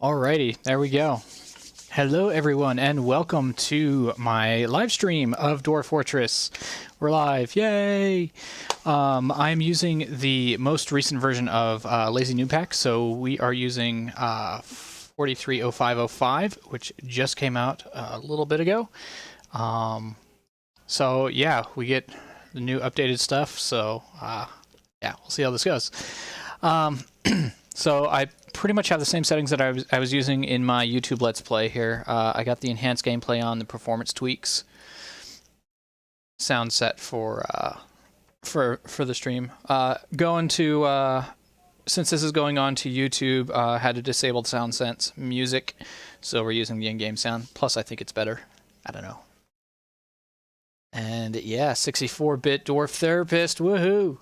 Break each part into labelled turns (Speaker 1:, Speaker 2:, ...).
Speaker 1: Alrighty, there we go. Hello, everyone, and welcome to my live stream of Dwarf Fortress. We're live, yay! I'm using the most recent version of Lazy Noob Pack, so we are using 430505, which just came out a little bit ago. So yeah, we get the new updated stuff. So yeah, we'll see how this goes. So I pretty much have the same settings that I was using in my YouTube Let's Play here. I got the enhanced gameplay on, the performance tweaks, sound set for the stream. Going to since this is going on to YouTube, had to disable Sound Sense music, so we're using the in-game sound. Plus, I think it's better. I don't know. And yeah, 64-bit Dwarf Therapist, woohoo!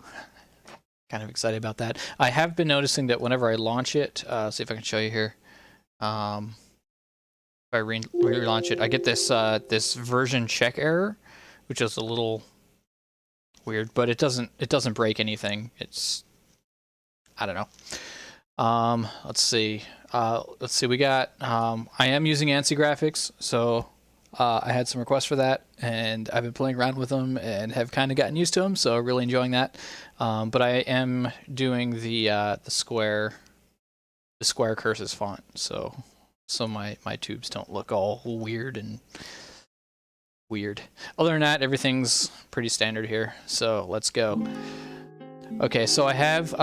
Speaker 1: Kind of excited about that. I have been noticing that whenever I launch it, see if I can show you here. If I relaunch it, I get this this version check error, which is a little weird, but it doesn't break anything. It's, I don't know. Let's see. We got. I am using ANSI graphics, so I had some requests for that, and I've been playing around with them and have kind of gotten used to them, so really enjoying that. But I am doing the square curses font, so my tubes don't look all weird and weird. Other than that, everything's pretty standard here. So let's go. Okay, so I have.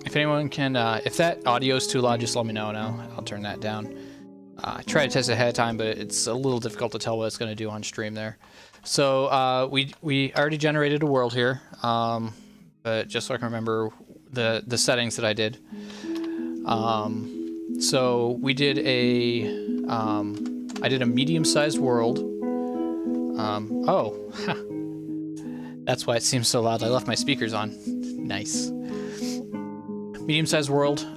Speaker 1: If anyone can, if that audio is too loud, just let me know, and I'll turn that down. I try to test it ahead of time, but it's a little difficult to tell what it's going to do on stream there. So we already generated a world here, but just so I can remember the settings that I did. So we did I did a medium-sized world. Oh, that's why it seems so loud. I left my speakers on. Nice. Medium-sized world.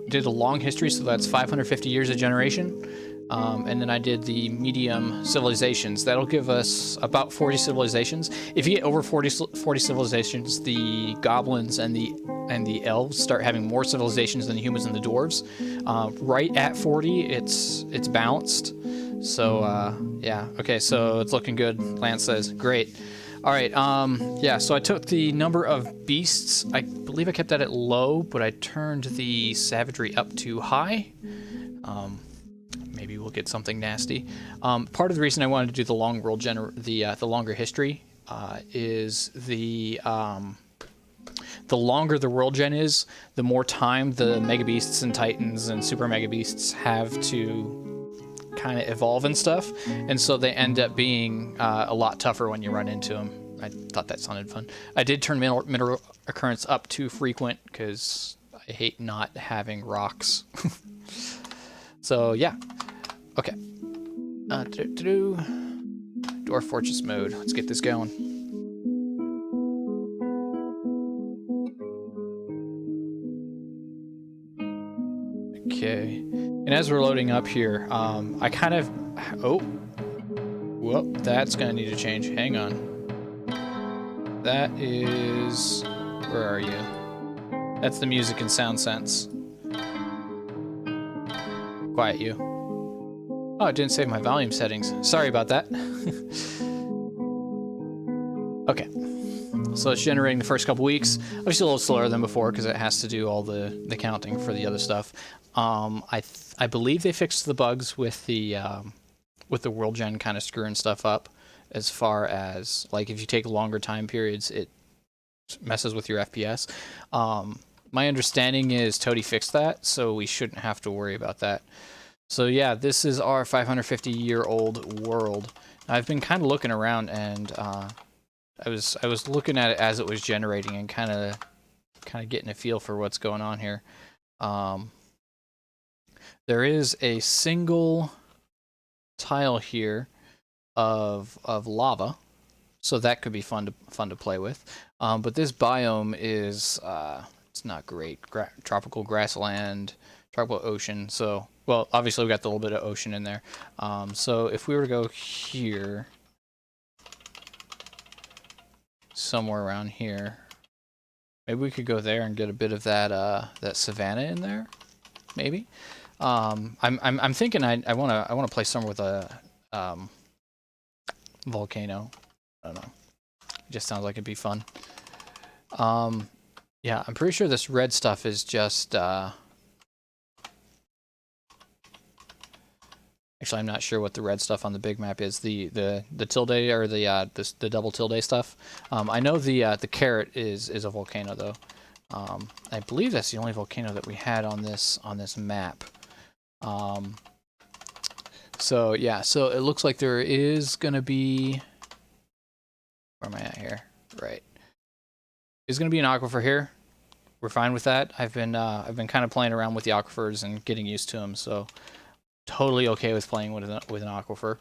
Speaker 1: Did a long history, so that's 550 years of generation. And then I did the medium civilizations. That'll give us about 40 civilizations. If you get over 40 civilizations, the goblins and the elves start having more civilizations than the humans and the dwarves. Right at 40, it's balanced. So yeah, okay, so it's looking good. Lance says, great. All right, yeah, so I took the number of beasts. I believe I kept that at low, but I turned the savagery up to high. Maybe we'll get something nasty. Part of the reason I wanted to do the long world the longer history is the longer the world gen is, the more time the mega beasts and titans and super mega beasts have to kind of evolve and stuff, and so they end up being a lot tougher when you run into them. I thought that sounded fun. I did turn mineral occurrence up to frequent because I hate not having rocks. So yeah, okay. Dwarf Fortress mode. Let's get this going. Okay. And as we're loading up here, I kind of... Oh. Well, that's going to need to change. Hang on. That is... Where are you? That's the music and sound sense. Quiet you. Oh, it didn't save my volume settings. Sorry about that. Okay. So it's generating the first couple weeks. Obviously a little slower than before because it has to do all the counting for the other stuff. I believe they fixed the bugs with the world gen kind of screwing stuff up, as far as like if you take longer time periods, it messes with your FPS. My understanding is Toady fixed that, so we shouldn't have to worry about that. So yeah, this is our 550-year-old world. I've been kind of looking around, and I was looking at it as it was generating and kind of getting a feel for what's going on here. There is a single tile here of lava, so that could be fun to play with. But this biome is it's not great. Tropical grassland, tropical ocean. So, well, obviously we got the little bit of ocean in there. So if we were to go here, somewhere around here, maybe we could go there and get a bit of that that savanna in there. maybe. I'm thinking I wanna play somewhere with a volcano. I don't know. It just sounds like it'd be fun. Yeah, I'm pretty sure this red stuff is just actually, I'm not sure what the red stuff on the big map is. The tilde or the double tilde stuff. I know the carrot is a volcano though. I believe that's the only volcano that we had on this map. So yeah, so it looks like there is gonna be. Where am I at here? Right. There's gonna be an aquifer here. We're fine with that. I've been kind of playing around with the aquifers and getting used to them, so totally okay with playing with an aquifer.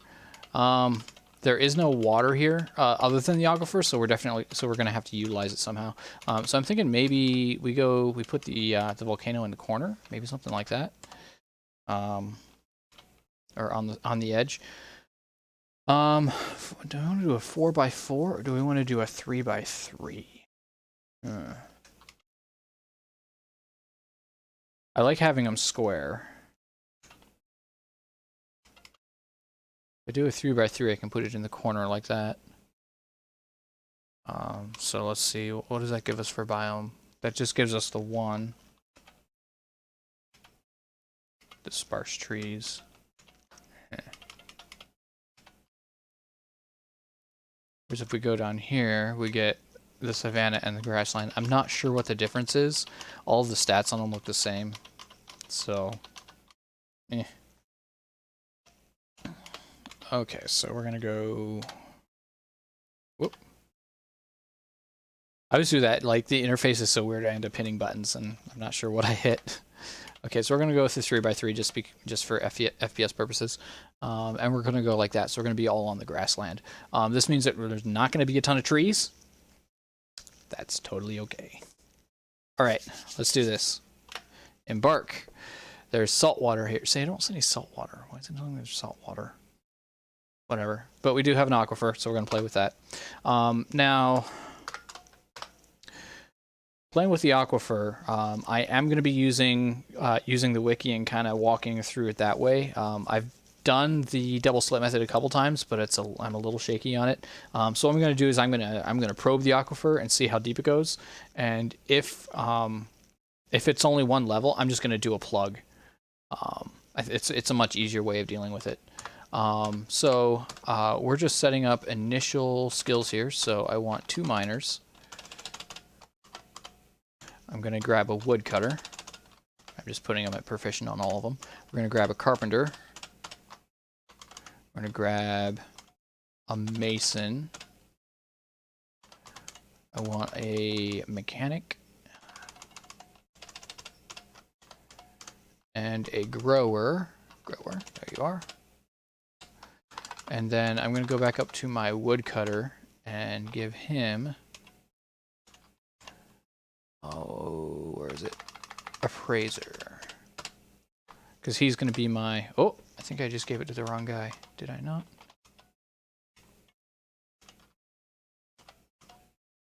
Speaker 1: There is no water here other than the aquifer, so we're gonna have to utilize it somehow. So I'm thinking maybe we put the volcano in the corner, maybe something like that, or on the edge. Do we want to do a 4x4 or do we want to do a 3x3? I like having them square. If I do a 3x3, I can put it in the corner like that. So let's see, what does that give us for biome? That just gives us the one. The sparse trees. Whereas if we go down here, we get the savanna and the grassland. I'm not sure what the difference is. All of the stats on them look the same. So, Okay, so we're gonna go. Whoop. I always do that. Like the interface is so weird, I end up hitting buttons, and I'm not sure what I hit. Okay, so we're gonna go with the 3x3 just for FPS purposes, and we're gonna go like that. So we're gonna be all on the grassland. This means that there's not gonna be a ton of trees. That's totally okay. All right, let's do this. Embark. There's salt water here. Say, I don't see any salt water. Why is it telling me there's salt water? Whatever. But we do have an aquifer, so we're gonna play with that. Now. Playing with the aquifer, I am going to be using the wiki and kind of walking through it that way. I've done the double slit method a couple times, but I'm a little shaky on it. So what I'm going to do is I'm going to probe the aquifer and see how deep it goes, and if it's only one level, I'm just going to do a plug. It's a much easier way of dealing with it. So we're just setting up initial skills here. So I want 2 miners. I'm going to grab a woodcutter. I'm just putting them at proficient on all of them. We're going to grab a carpenter. We're going to grab a mason. I want a mechanic. And a grower. There you are. And then I'm going to go back up to my woodcutter and give him... Oh, where is it? Appraiser. Because he's going to be my... Oh, I think I just gave it to the wrong guy. Did I not?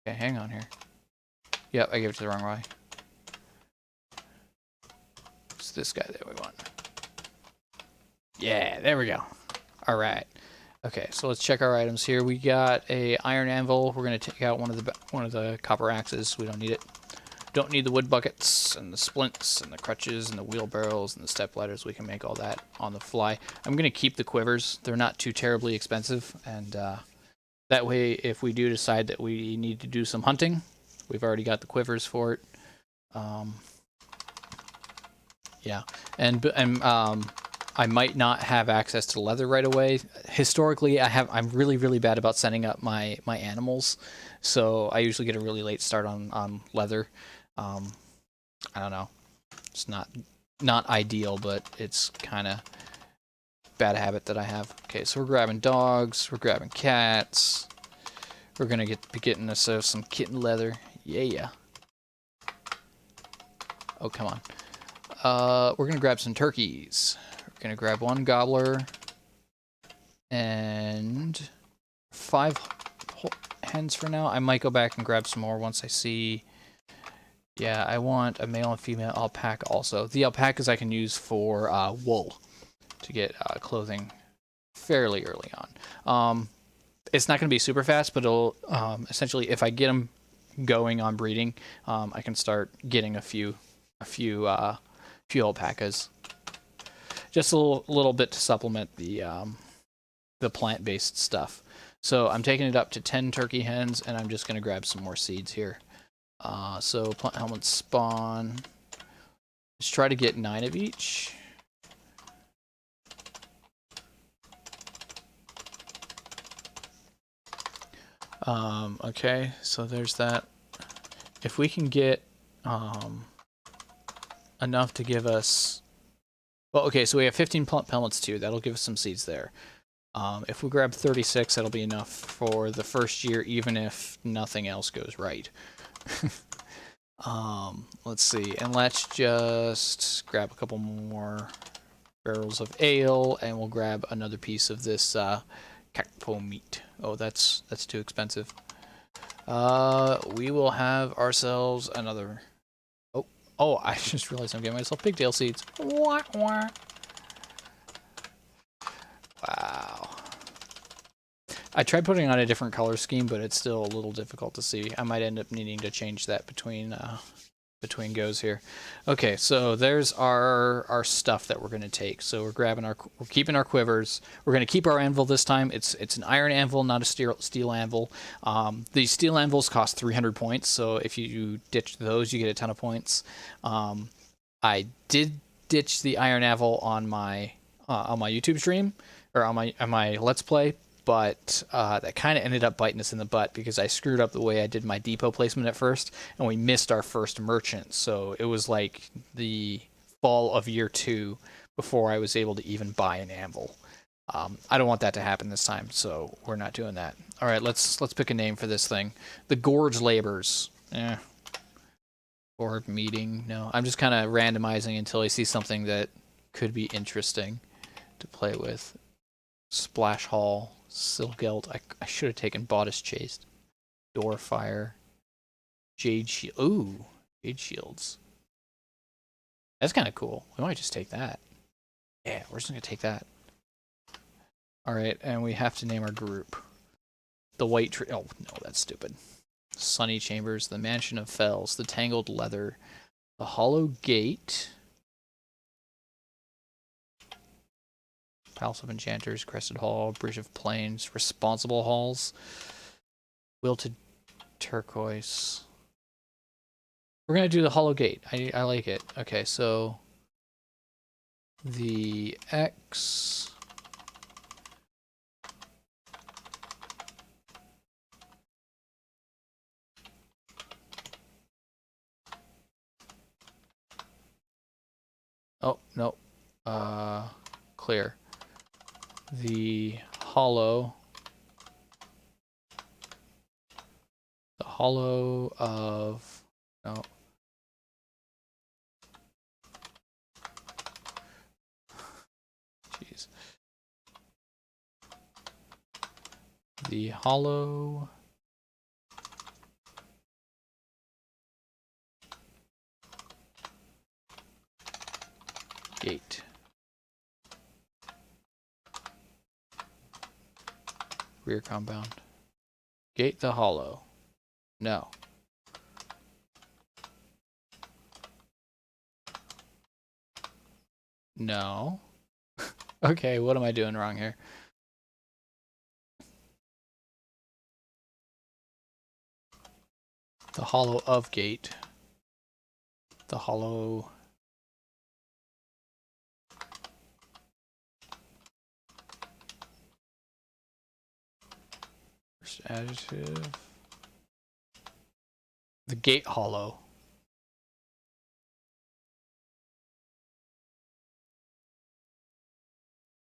Speaker 1: Okay, hang on here. Yep, I gave it to the wrong guy. It's this guy that we want. Yeah, there we go. All right. Okay, so let's check our items here. We got a iron anvil. We're going to take out one of the copper axes. We don't need it. Don't need the wood buckets and the splints and the crutches and the wheelbarrows and the step ladders. We can make all that on the fly. I'm going to keep the quivers. They're not too terribly expensive, and that way if we do decide that we need to do some hunting, we've already got the quivers for it. Yeah, and I might not have access to leather right away. Historically, I'm really, really bad about setting up my animals, so I usually get a really late start on leather. I don't know. It's not ideal, but it's kind of bad habit that I have. Okay, so we're grabbing dogs. We're grabbing cats. We're gonna be getting us some kitten leather. Yeah. Oh, come on. We're gonna grab some turkeys. We're gonna grab 1 gobbler and 5 hens for now. I might go back and grab some more once I see. Yeah, I want a male and female alpaca also. The alpacas I can use for wool to get clothing fairly early on. It's not going to be super fast, but it'll essentially, if I get them going on breeding, I can start getting a few alpacas. Just a little bit to supplement the plant-based stuff. So I'm taking it up to 10 turkey hens, and I'm just going to grab some more seeds here. So plant helmet spawn. Let's try to get 9 of each. Okay, so there's that. If we can get enough to give us... Well, okay, so we have 15 pellets too. That'll give us some seeds there. If we grab 36, that'll be enough for the first year, even if nothing else goes right. Let's see, and let's just grab a couple more barrels of ale, and we'll grab another piece of this cacpo meat. Oh, that's too expensive. We will have ourselves another... Oh, I just realized I'm getting myself pigtail seeds. Wah, wah. Wow. I tried putting on a different color scheme, but it's still a little difficult to see. I might end up needing to change that between goes here. Okay, so there's our stuff that we're going to take. So we're keeping our quivers. We're going to keep our anvil this time. It's an iron anvil, not a steel anvil. These steel anvils cost 300 points, so if you ditch those, you get a ton of points. I did ditch the iron anvil on my YouTube stream, or on my Let's Play, but that kind of ended up biting us in the butt because I screwed up the way I did my depot placement at first, and we missed our first merchant. So it was like the fall of year 2 before I was able to even buy an anvil. I don't want that to happen this time, so we're not doing that. All right, let's pick a name for this thing. The Gorge Labors. Board meeting. No, I'm just kind of randomizing until I see something that could be interesting to play with. Splash Hall, Silgelt. I should have taken Bodice Chased. Doorfire. Jadeshields. Ooh, Jadeshields. That's kind of cool. We might just take that. Yeah, we're just going to take that. Alright, and we have to name our group. The White Tree. Oh, no, that's stupid. Sunny Chambers, the Mansion of Fells, the Tangled Leather, the Hollow Gate. Palace of Enchanters, Crested Hall, Bridge of Plains, Responsible Halls, Wilted Turquoise. We're going to do the Hollow Gate. I like it. Okay, so the X... Oh, no. Clear. The hollow of... No. Jeez. The hollow... Gate. Rear compound. Gate the hollow. No. No. Okay, what am I doing wrong here? The hollow of gate. The hollow... First adjective. The gate hollow.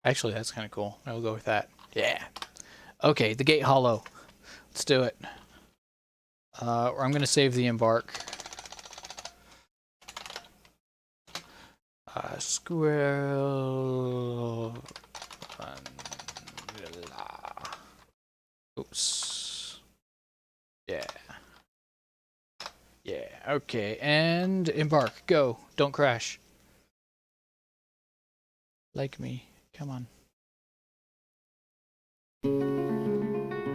Speaker 1: Actually, that's kind of cool. I'll go with that. Yeah. Okay, the gate hollow. Let's do it. I'm going to save the embark. Skwerel. Oops. Yeah. Yeah. Okay, and embark. Go. Don't crash. Like me. Come on.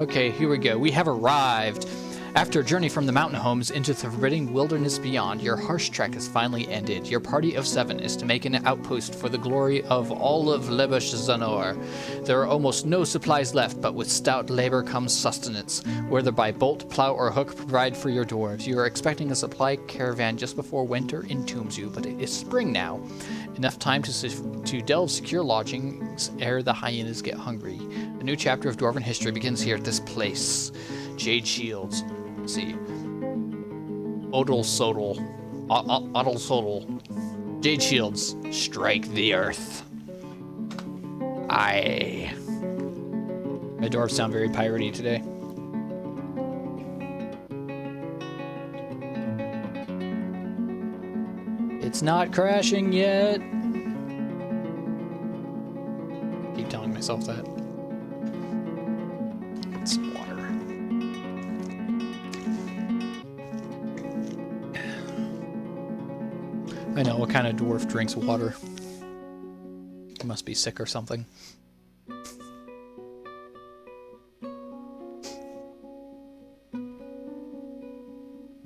Speaker 1: Okay, here we go. We have arrived. After a journey from the mountain homes into the forbidding wilderness beyond, your harsh trek has finally ended. Your party of 7 is to make an outpost for the glory of all of Lebeshzanor. There are almost no supplies left, but with stout labor comes sustenance, whether by bolt, plow, or hook provide for your dwarves. You are expecting a supply caravan just before winter entombs you, but it is spring now. Enough time to delve secure lodgings ere the hyenas get hungry. A new chapter of Dwarven history begins here at this place. Jadeshields. Let's see. Odal-Sodal. Jadeshields. Strike the earth. Aye. My dwarves sound very piratey today. It's not crashing yet. Keep telling myself that. It's water. I know, what kind of dwarf drinks water? He must be sick or something.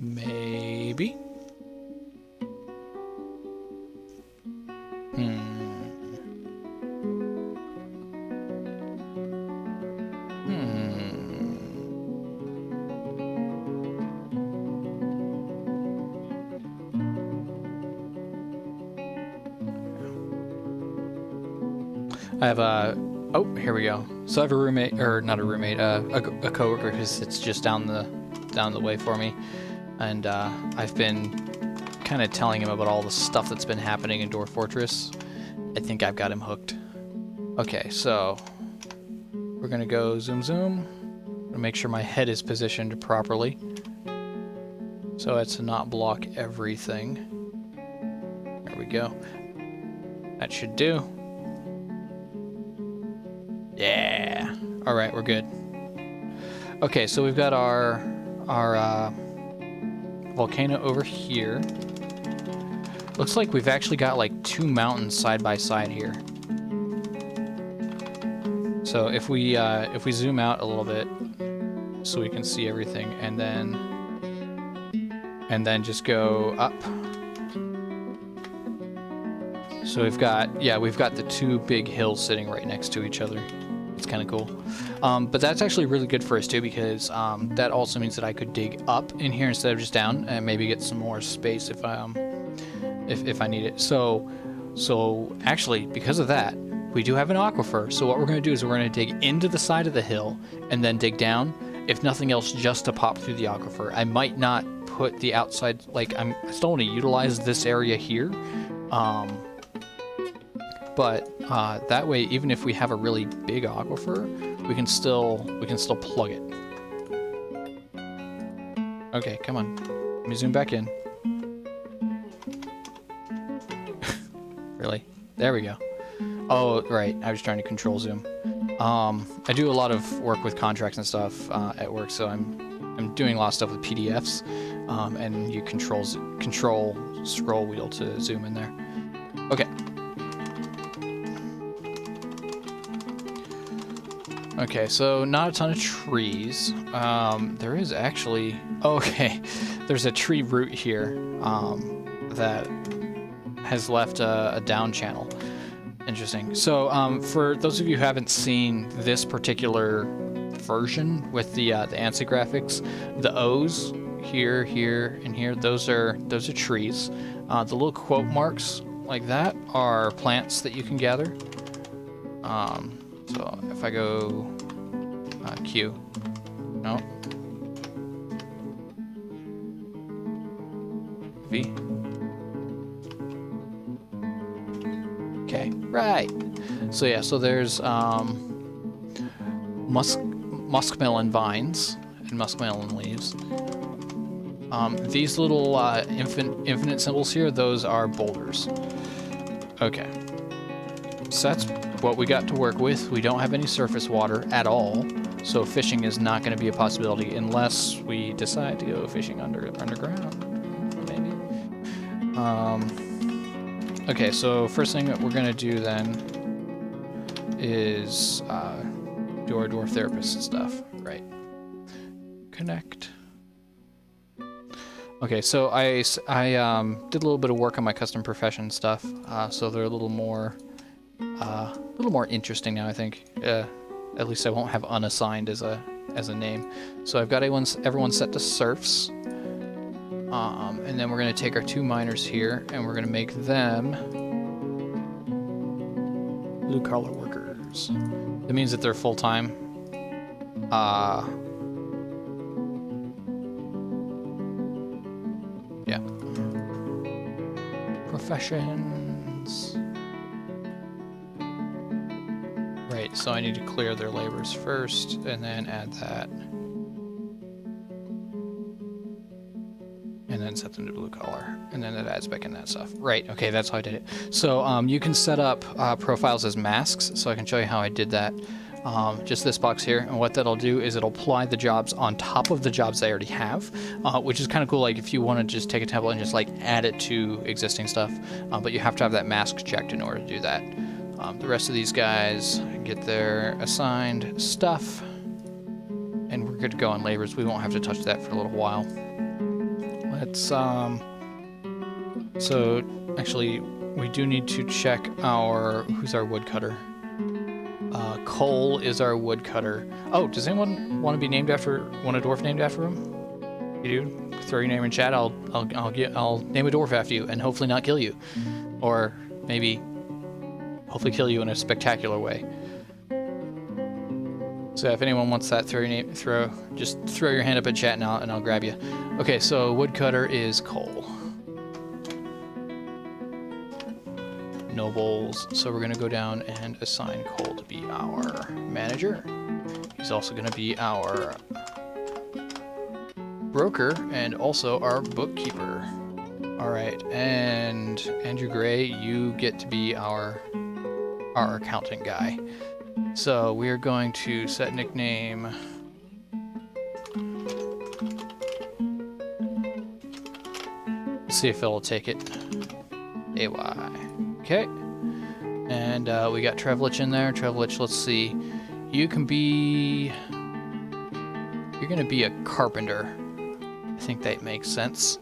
Speaker 1: Maybe. I have a... Oh, here we go. So I have a roommate, or not a roommate, a coworker who sits just down the way for me, and I've been kind of telling him about all the stuff that's been happening in Dwarf Fortress. I think I've got him hooked. Okay, so we're gonna go zoom. Gonna make sure my head is positioned properly, so as to not block everything. There we go. That should do. Yeah. All right, we're good. Okay, so we've got our volcano over here. Looks like we've actually got like 2 mountains side by side here. So if we zoom out a little bit, so we can see everything, and then just go up. So we've got the 2 big hills sitting right next to each other. It's kind of cool. But that's actually really good for us too, because that also means that I could dig up in here instead of just down, and maybe get some more space if I need it. So actually, because of that, we do have an aquifer. So what we're going to do is we're going to dig into the side of the hill and then dig down, if nothing else, just to pop through the aquifer. I might not put the outside, like, I still want to utilize this area here. But that way, even if we have a really big aquifer, we can still plug it. Okay, come on. Let me zoom back in. Really? There we go. Oh, right. I was trying to control zoom. I do a lot of work with contracts and stuff at work, so I'm doing a lot of stuff with PDFs, and you control scroll wheel to zoom in there. Okay. Okay, so not a ton of trees. There is actually... Okay, there's a tree root here that has left a down channel. Interesting. So for those of you who haven't seen this particular version with the ANSI graphics, the O's here, here, and here, those are trees. The little quote marks like that are plants that you can gather. So if I go Q, no, V. Okay, right. So yeah, so there's muskmelon vines and muskmelon leaves. These little infinite symbols here, those are boulders. Okay. So that's what we got to work with. We don't have any surface water at all, so fishing is not going to be a possibility unless we decide to go fishing underground. Okay, so first thing that we're gonna do then is do our dwarf therapist stuff. Right. Connect. Okay, so I did a little bit of work on my custom profession stuff, so they're a little more interesting now. I think. At least I won't have unassigned as a name. So I've got everyone set to serfs, and then we're gonna take our 2 miners here, and we're gonna make them blue collar workers. That means that they're full time. Yeah. Professions. Right, so I need to clear their labors first, and then add that. And then set them to blue collar. And then it adds back in that stuff. Right, okay, that's how I did it. So you can set up profiles as masks, so I can show you how I did that. Just this box here, and what that'll do is it'll apply the jobs on top of the jobs I already have, which is kind of cool. Like if you want to just take a template and just like add it to existing stuff, but you have to have that mask checked in order to do that. The rest of these guys get their assigned stuff, and we're good to go on labors. We won't have to touch that for a little while. Let's so actually we do need to check who's our woodcutter. Cole is our woodcutter. Oh, does anyone want to be named after a dwarf named after him? You do? Throw your name in chat. I'll name a dwarf after you, and hopefully not kill you, or maybe hopefully kill you in a spectacular way. So if anyone wants that, just throw your hand up in chat, and I'll grab you. Okay, so woodcutter is Cole. Nobles. So we're gonna go down and assign Cole to be our manager. He's also gonna be our broker and also our bookkeeper. All right, and Andrew Gray, you get to be our accountant guy. So we are going to set nickname. Let's see if it'll take it. AY. Okay. And we got Trevlich in there. Trevlich, let's see. You're gonna be a carpenter. I think that makes sense.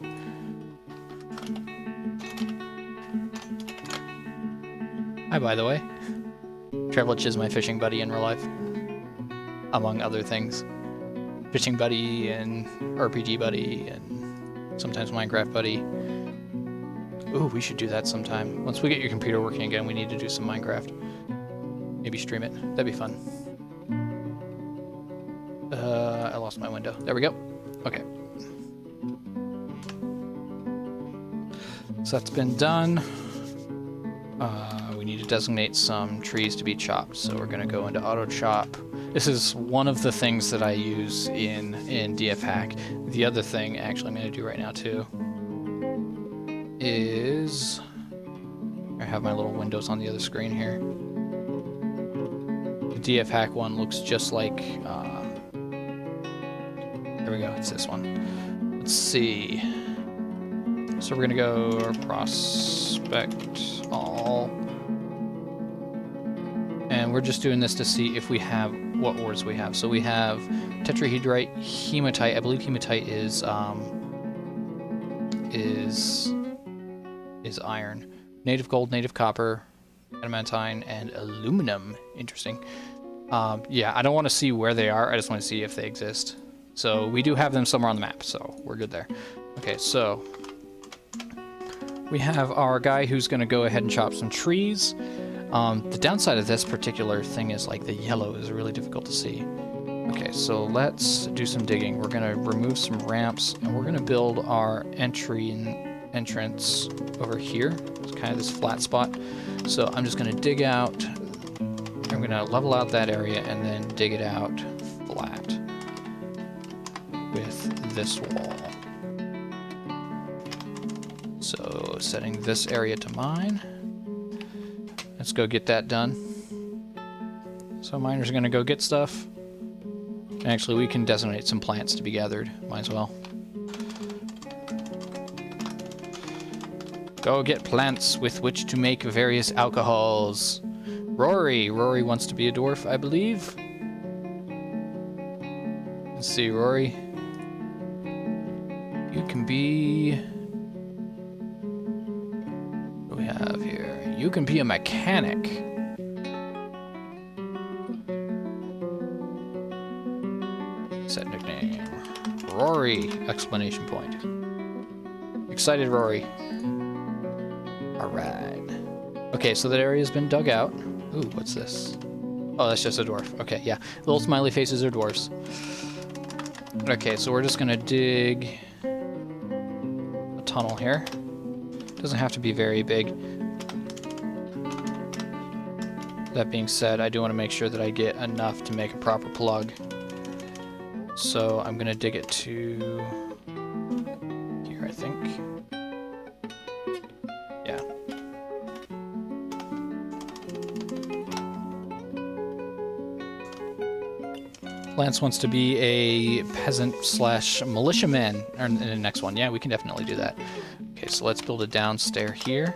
Speaker 1: Hi, by the way. Trevlich is my fishing buddy in real life, among other things. Fishing buddy and RPG buddy and sometimes Minecraft buddy. Ooh, we should do that sometime. Once we get your computer working again, we need to do some Minecraft. Maybe stream it. That'd be fun. I lost my window. There we go. Okay. So that's been done. We need to designate some trees to be chopped, so we're going to go into auto chop. This is one of the things that I use in DF Hack. The other thing, actually, I'm going to do right now too, is I have my little windows on the other screen here. The DF Hack one looks just like. There we go. It's this one. Let's see. So we're going to go prospect all. And we're just doing this to see if we have what ores we have. So we have tetrahedrite, hematite. I believe hematite is iron. Native gold, native copper, adamantine, and aluminum. Interesting. Yeah, I don't want to see where they are. I just want to see if they exist. So we do have them somewhere on the map, so we're good there. Okay, so we have our guy who's going to go ahead and chop some trees. The downside of this particular thing is like the yellow is really difficult to see. Okay, so let's do some digging. We're going to remove some ramps, and we're going to build our entrance over here. It's kind of this flat spot. So I'm just going to dig out. I'm going to level out that area and then dig it out flat with this wall. So setting this area to mine. Let's go get that done. So miners are going to go get stuff. Actually, we can designate some plants to be gathered. Might as well. Go get plants with which to make various alcohols. Rory wants to be a dwarf, I believe. Let's see, Rory. You can be... What do we have here? You can be a mechanic. Set nickname. Rory! Exclamation point. Excited Rory. Alright. Okay, so that area's been dug out. Ooh, what's this? Oh, that's just a dwarf. Okay, yeah. Little smiley faces are dwarfs. Okay, so we're just gonna dig a tunnel here. Doesn't have to be very big. That being said, I do want to make sure that I get enough to make a proper plug. So I'm gonna dig it to here, I think. Yeah. Lance wants to be a peasant slash militiaman in the next one. Yeah, we can definitely do that. Okay, so let's build a downstairs here.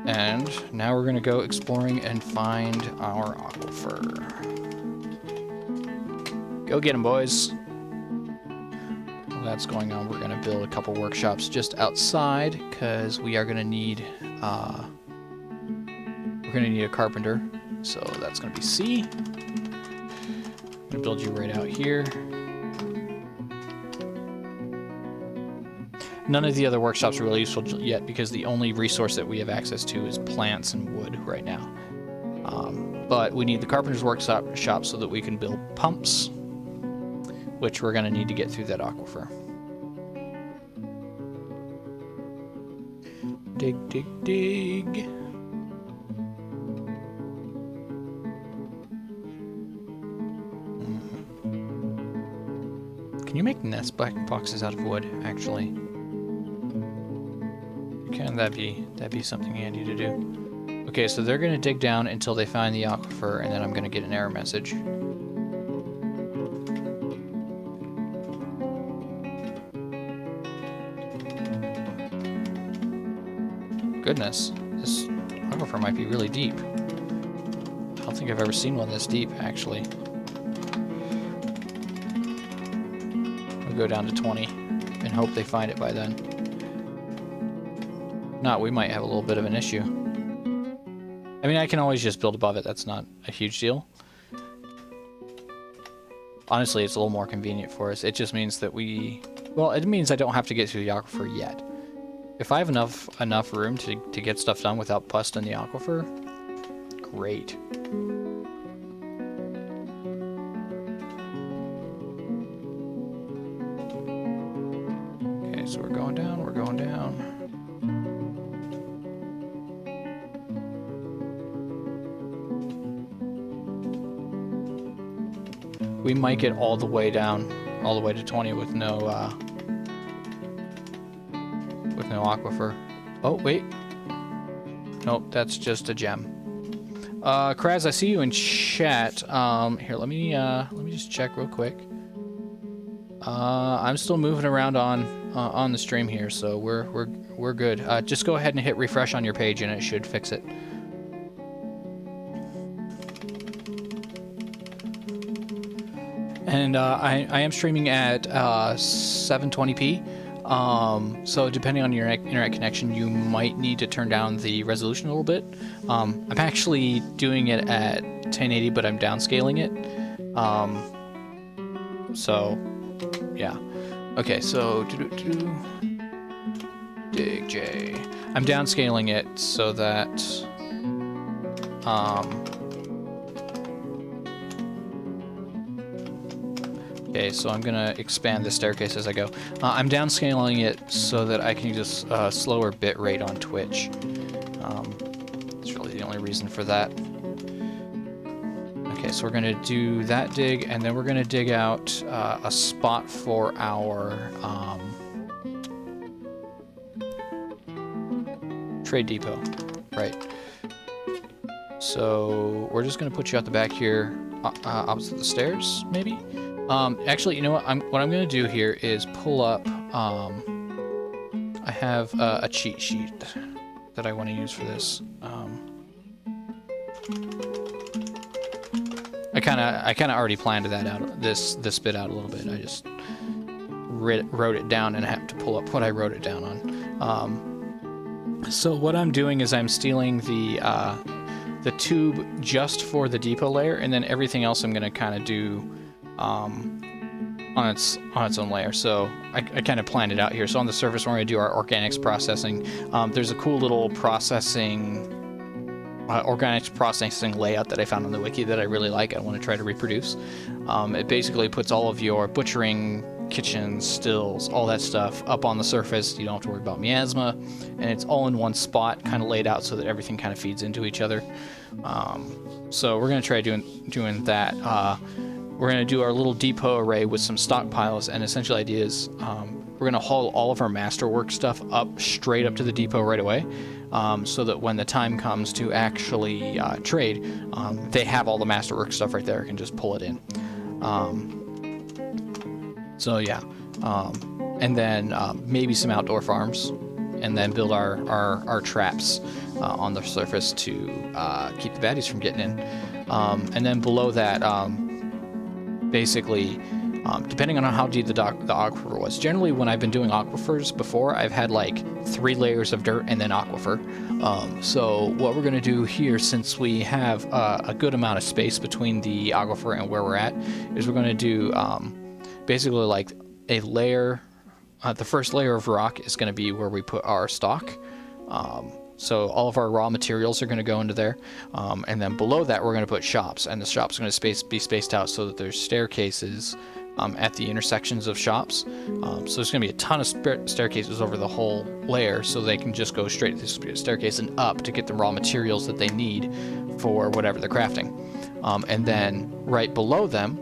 Speaker 1: And now we're going to go exploring and find our aquifer. Go get them, boys. While that's going on, we're going to build a couple workshops just outside, because we are going to need a carpenter. So that's going to be C. I'm going to build you right out here. None of the other workshops are really useful yet because the only resource that we have access to is plants and wood right now. But we need the carpenter's workshop so that we can build pumps, which we're going to need to get through that aquifer. Dig, dig, dig. Can you make nest boxes out of wood, actually? Can that'd be something handy to do. Okay, so they're gonna dig down until they find the aquifer, and then I'm gonna get an error message. Goodness, this aquifer might be really deep. I don't think I've ever seen one this deep, actually. We'll go down to 20 and hope they find it by then. Not, we might have a little bit of an issue. I mean, I can always just build above it. That's not a huge deal. Honestly, it's a little more convenient for us. It just means that well, it means I don't have to get to the aquifer yet. If I have enough room to get stuff done without busting the aquifer, great. Okay, so we're going down, we're going down. We might get all the way down, all the way to 20 with no aquifer. Oh, wait. Nope, that's just a gem. Kraz, I see you in chat. Here, let me just check real quick. I'm still moving around on the stream here, so we're good. Just go ahead and hit refresh on your page, and it should fix it. And I am streaming at 720p. So depending on your internet connection, you might need to turn down the resolution a little bit. I'm actually doing it at 1080, but I'm downscaling it. So, yeah. Okay, so dig J. I'm downscaling it so that okay, so I'm gonna expand the staircase as I go. I'm downscaling it so that I can just slower bit rate on Twitch. That's really the only reason for that. Okay, so we're gonna do that dig, and then we're gonna dig out a spot for our trade depot. Right. So we're just gonna put you out the back here, opposite the stairs, maybe. Actually, you know what? What I'm gonna do here is pull up I have a cheat sheet that I want to use for this. I kind of already planned that out, this bit out a little bit. I just wrote it down and I have to pull up what I wrote it down on. So what I'm doing is I'm stealing the tube just for the depot layer, and then everything else I'm going to kind of do on its own layer. So I kind of planned it out here. So on the surface, we're going to do our organics processing. There's a cool little organics processing layout that I found on the wiki that I really like. I want to try to reproduce. It basically puts all of your butchering, kitchens, stills, all that stuff up on the surface. You don't have to worry about miasma, and it's all in one spot, kind of laid out so that everything kind of feeds into each other. So we're going to try doing that. We're going to do our little depot array with some stockpiles, and essential idea is we're going to haul all of our masterwork stuff up straight up to the depot right away, so that when the time comes to actually trade, they have all the masterwork stuff right there, can just pull it in. So yeah, and then maybe some outdoor farms, and then build our traps on the surface to keep the baddies from getting in. And then below that, basically, depending on how deep the aquifer was. Generally, when I've been doing aquifers before, I've had like 3 layers of dirt and then aquifer. So what we're going to do here, since we have a good amount of space between the aquifer and where we're at, is we're going to do basically like a layer. The first layer of rock is going to be where we put our stock. So all of our raw materials are going to go into there. And then below that, we're going to put shops. And the shops are going to be spaced out so that there's staircases at the intersections of shops. So there's going to be a ton of staircases over the whole layer, so they can just go straight to the staircase and up to get the raw materials that they need for whatever they're crafting. And then right below them,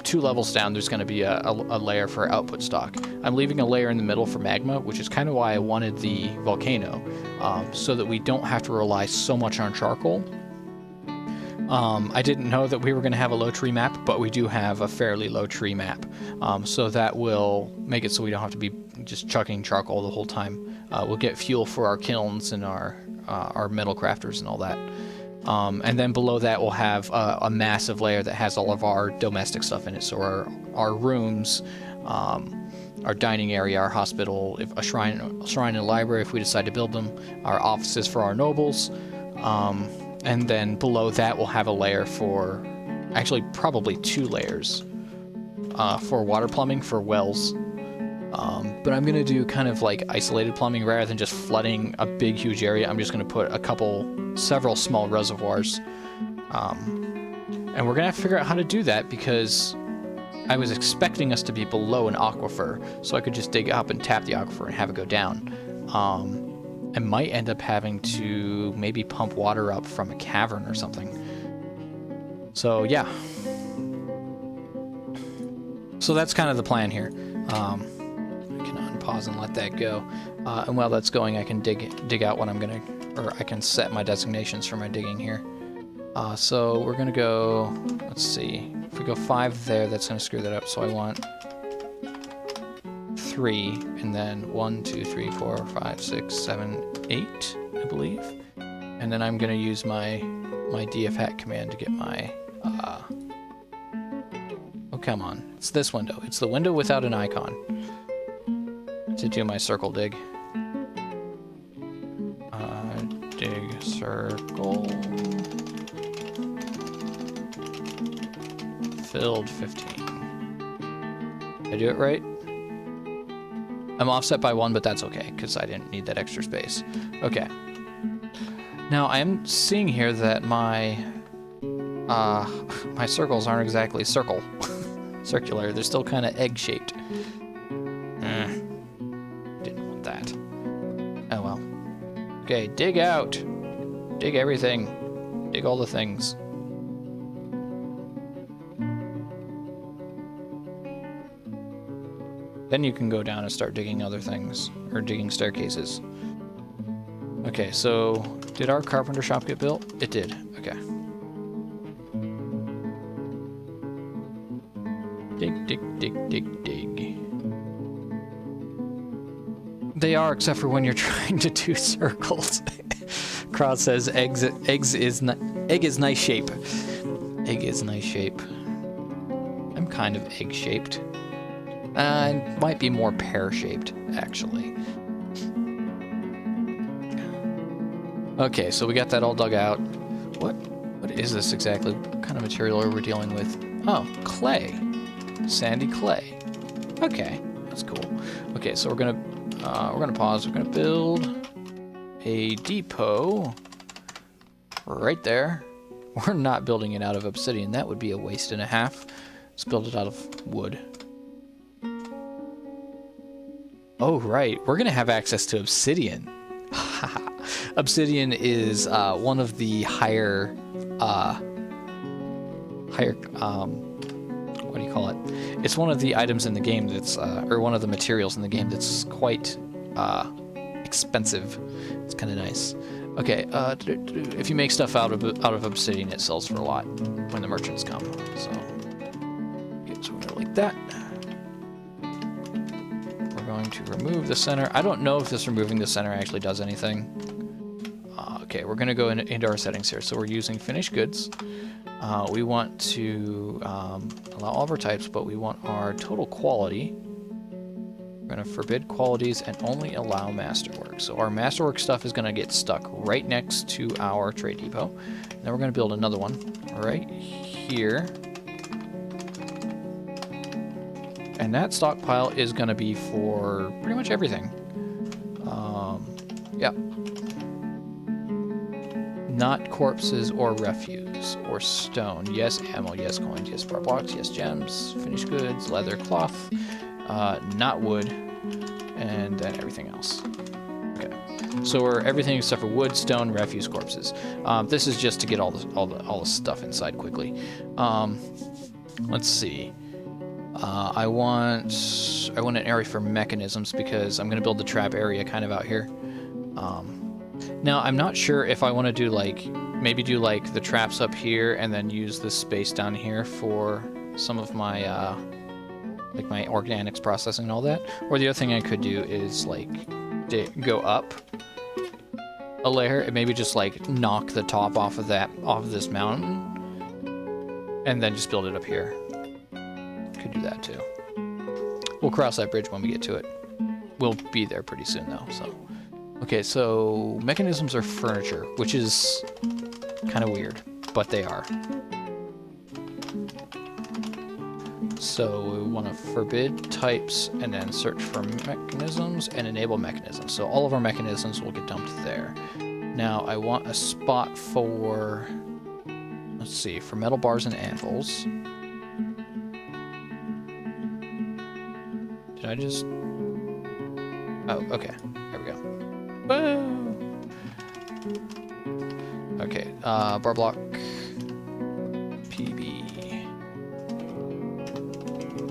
Speaker 1: 2 levels down, there's going to be a layer for output stock. I'm leaving a layer in the middle for magma, which is kind of why I wanted the volcano, so that we don't have to rely so much on charcoal. I didn't know that we were going to have a low tree map, but we do have a fairly low tree map, so that will make it so we don't have to be just chucking charcoal the whole time. We'll get fuel for our kilns and our metal crafters and all that. And then below that, we'll have a massive layer that has all of our domestic stuff in it. So our rooms, our dining area, our hospital, a shrine and a library if we decide to build them, our offices for our nobles. And then below that, we'll have a layer for, actually probably 2 layers, for water plumbing for wells. But I'm going to do kind of like isolated plumbing rather than just flooding a big, huge area. I'm just going to put several small reservoirs. And we're going to have to figure out how to do that, because I was expecting us to be below an aquifer, so I could just dig up and tap the aquifer and have it go down. I might end up having to maybe pump water up from a cavern or something. So yeah. So that's kind of the plan here. I can unpause and let that go. And while that's going, I can dig out what I'm gonna, or I can set my designations for my digging here. So we're gonna go, let's see, if we go 5 there, that's gonna screw that up. So I want 3, and then 1, 2, 3, 4, 5, 6, 7, 8, I believe. And then I'm gonna use my df hat command to get my, oh come on, it's this window. It's the window without an icon. To do my circle dig. Dig circle. Filled 15. Did I do it right? I'm offset by 1, but that's okay, because I didn't need that extra space. Okay. Now, I'm seeing here that my circles aren't exactly circular. They're still kind of egg-shaped. Didn't want that. Oh well. Okay, dig out. Dig everything. Dig all the things. Then you can go down and start digging other things, or digging staircases. Okay, so did our carpenter shop get built? It did. Okay. Dig, dig, dig, dig, dig. They are, except for when you're trying to do circles. Crowd says egg is nice shape. Egg is nice shape. I'm kind of egg shaped. Might be more pear shaped actually. Okay, so we got that all dug out. What is this exactly? What kind of material are we dealing with? Oh, clay. Sandy clay. Okay, that's cool. Okay, so we're gonna pause. We're gonna build a depot right there. We're not building it out of obsidian. That would be a waste and a half. Let's build it out of wood. Oh, right. We're gonna have access to obsidian. Obsidian is one of the higher, what do you call it? It's one of the items in the game that's, or one of the materials in the game that's quite expensive. It's kind of nice. Okay, if you make stuff out of obsidian, it sells for a lot when the merchants come. So, okay, so we're gonna like that. We're going to remove the center. I don't know if this removing the center actually does anything. Okay, we're gonna go into our settings here. So we're using finished goods. We want to allow all of our types, but we want our total quality. We're going to forbid qualities and only allow masterwork. So our masterwork stuff is going to get stuck right next to our trade depot. And then we're going to build another one right here. And that stockpile is going to be for pretty much everything. Yeah. Not corpses or refuse or stone. Yes, ammo. Yes, coins. Yes, bar blocks. Yes, gems. Finished goods. Leather, cloth. Not wood, and then everything else. Okay, so we're everything except for wood, stone, refuse, corpses. This is just to get all the stuff inside quickly. Let's see. I want an area for mechanisms because I'm gonna build the trap area kind of out here. Now I'm not sure if I want to do maybe do the traps up here and then use this space down here for some of my my organics processing and all that. Or the other thing I could do is go up a layer and maybe just knock the top off of this mountain and then just build it up here. Could do that too. We'll cross that bridge when we get to it. We'll be there pretty soon though, so. Okay, so mechanisms are furniture, which is kind of weird, but they are. So we want to forbid types and then search for mechanisms and enable mechanisms. So all of our mechanisms will get dumped there. Now I want a spot for, let's see, for metal bars and anvils. Did I just, oh, okay, there we go. Woo! Okay, bar block, PB.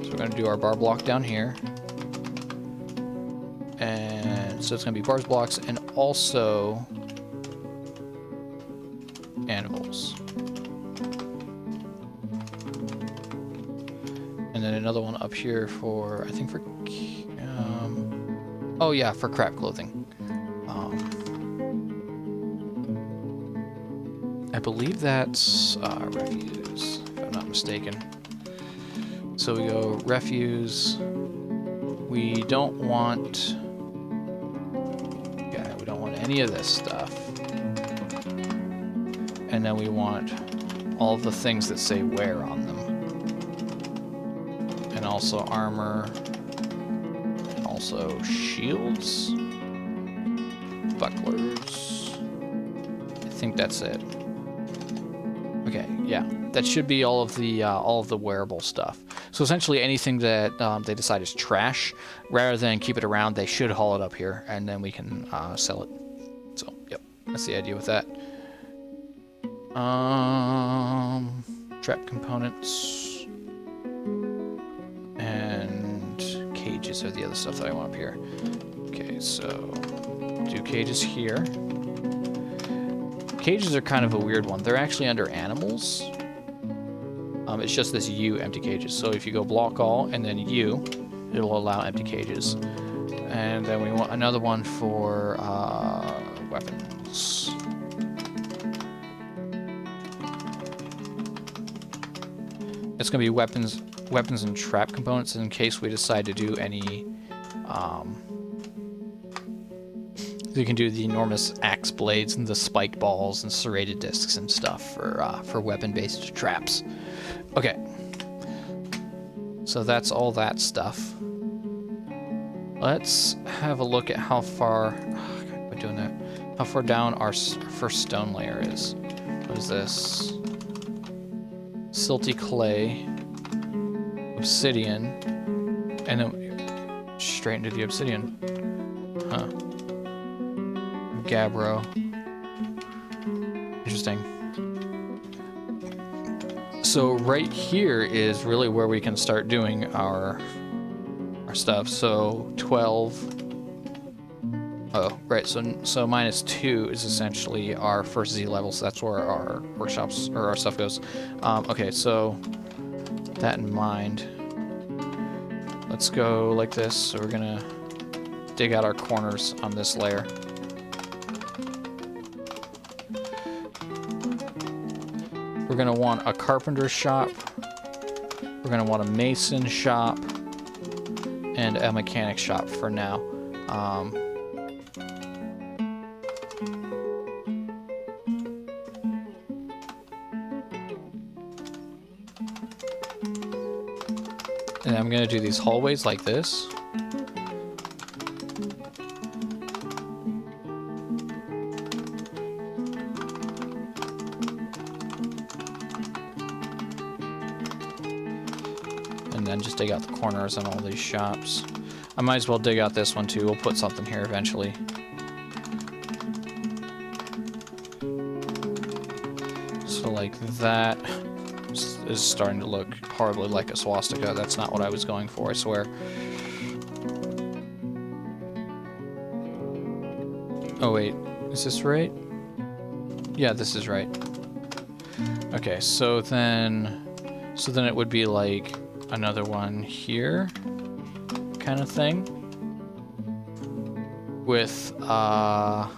Speaker 1: We're going to do our bar block down here. And so it's going to be bars, blocks, and also animals. And then another one up here for, I think for, oh yeah, for crap clothing. I believe that's refuse, if I'm not mistaken. So we go refuse. We don't want, yeah, we don't want any of this stuff. And then we want all of the things that say wear on them. And also armor. And also shields. Bucklers. I think that's it. Okay, yeah, that should be all of the wearable stuff. So essentially anything that they decide is trash, rather than keep it around, they should haul it up here, and then we can sell it. So, yep, that's the idea with that. Trap components and cages are the other stuff that I want up here. Okay, so do cages here. Cages are kind of a weird one. They're actually under animals. It's just this U empty cages. So if you go block all and then U, it'll allow empty cages. And then we want another one for weapons. It's gonna be weapons and trap components in case we decide to do any. You can do the enormous axe blades and the spike balls and serrated discs and stuff for weapon-based traps. Okay. So that's all that stuff. Let's have a look at how far. Oh, God, quit doing that. How far down our first stone layer is. What is this? Silty clay, obsidian, and then straight into the obsidian. Huh. Gabbro. Interesting. So right here is really where we can start doing our stuff. So 12. Oh, right. So -2 is essentially our first Z level. So that's where our workshops or our stuff goes. Okay, so that in mind, let's go like this. So we're gonna dig out our corners on this layer. We're going to want a carpenter shop, we're going to want a mason shop, and a mechanic shop for now. And I'm going to do these hallways like this. And then just dig out the corners on all these shops. I might as well dig out this one too. We'll put something here eventually. So like that is starting to look horribly like a swastika. That's not what I was going for, I swear. Oh wait, is this right? Yeah, this is right. Okay, so then it would be like another one here, kind of thing, with up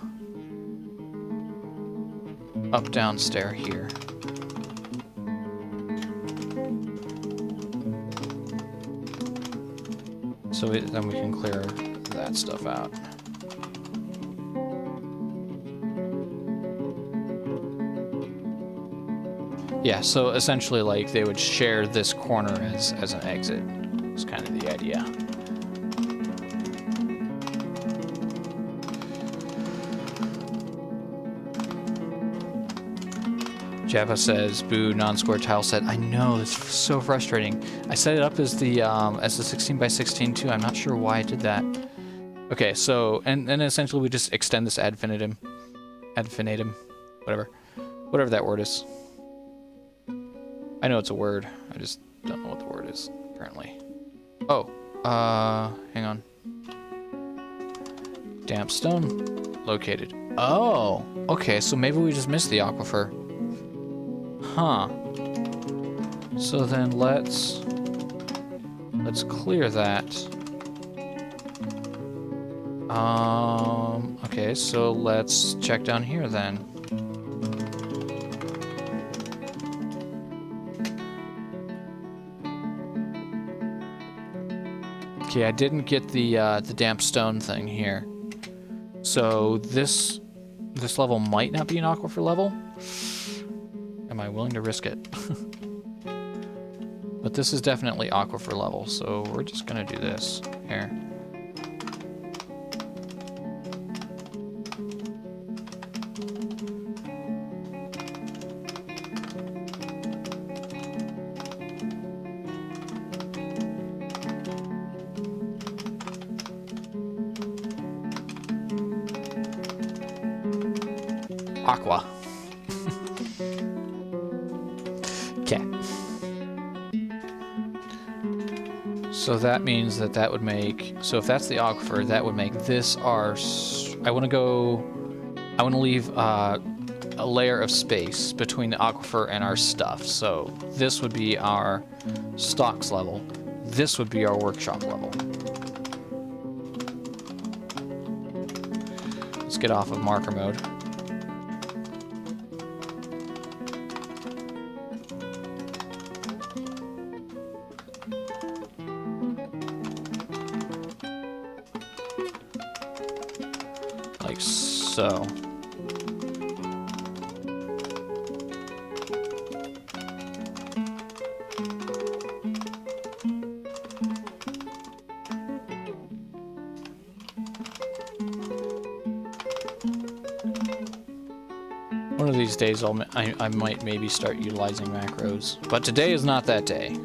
Speaker 1: down stair here. So then we can clear that stuff out. Yeah, so essentially, like, they would share this corner as an exit. It's kind of the idea. Java says, "Boo, non-square tile set." I know, it's so frustrating. I set it up as the 16 by 16 too. I'm not sure why I did that. Okay, so and essentially we just extend this ad infinitum, whatever that word is. I know it's a word. I just don't know what the word is, apparently. Oh, hang on. Damp stone located. Oh, okay, so maybe we just missed the aquifer. Huh. So then let's clear that. Okay, so let's check down here then. Okay, I didn't get the damp stone thing here. So this level might not be an aquifer level. Am I willing to risk it? But this is definitely aquifer level, so we're just gonna do this here. Aqua. Okay. So that means that would make, so if that's the aquifer, that would make this our, I want to leave a layer of space between the aquifer and our stuff. So this would be our stocks level. This would be our workshop level. Let's get off of marker mode. Like so. One of these days I might maybe start utilizing macros, but today is not that day.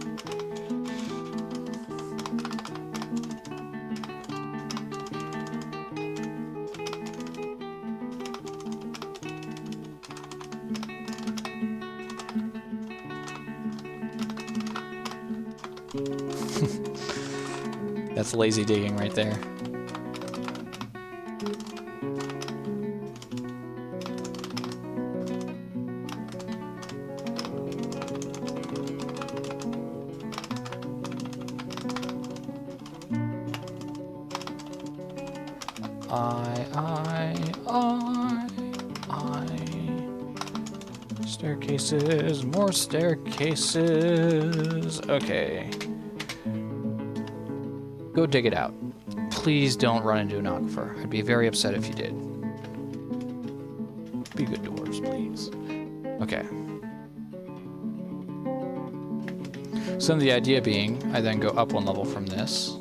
Speaker 1: That's lazy digging right there. Staircases, more staircases. Okay. Go dig it out. Please don't run into an aquifer. I'd be very upset if you did. Be good dwarves, please. Okay. So then the idea being, I then go up one level from this.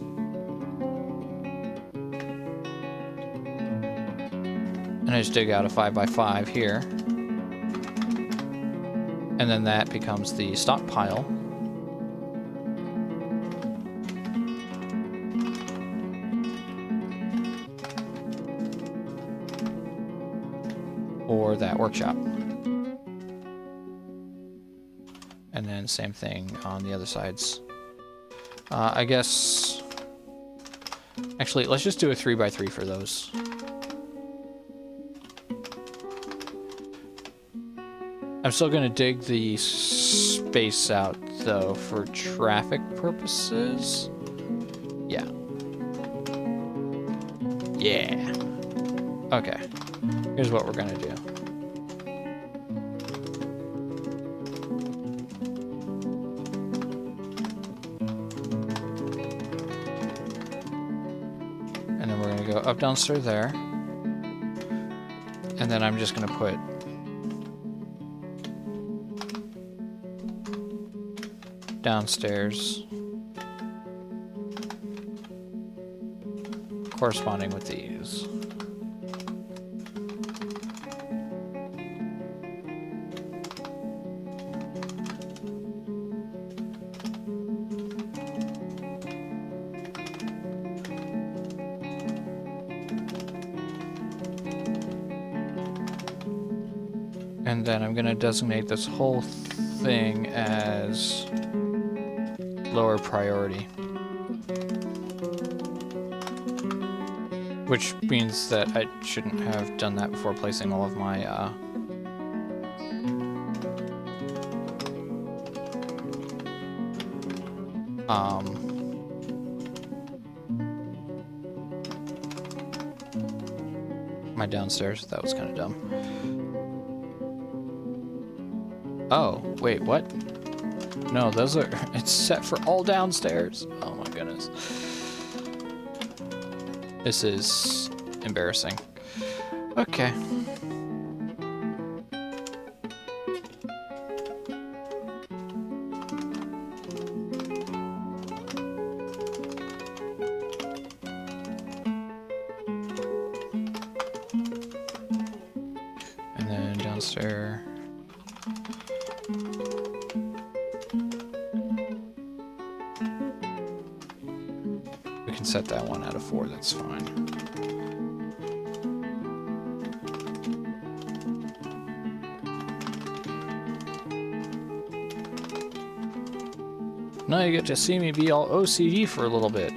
Speaker 1: And I just dig out a 5x5 here. And then that becomes the stockpile. Or that workshop. And then same thing on the other sides. I guess... Actually, let's just do a 3x3 for those. I'm still going to dig the space out, though, for traffic purposes. Yeah. Yeah. Okay. Here's what we're going to do. And then we're going to go up downstairs there. And then I'm just going to put downstairs corresponding with these. And then I'm going to designate this whole thing as lower priority. Which means that I shouldn't have done that before placing all of my my downstairs. That was kind of dumb. Oh, wait, what? No, those are... It's set for all downstairs. Oh my goodness. This is embarrassing. Okay. And then downstairs... We can set that 1 out of 4, that's fine. Now you get to see me be all OCD for a little bit.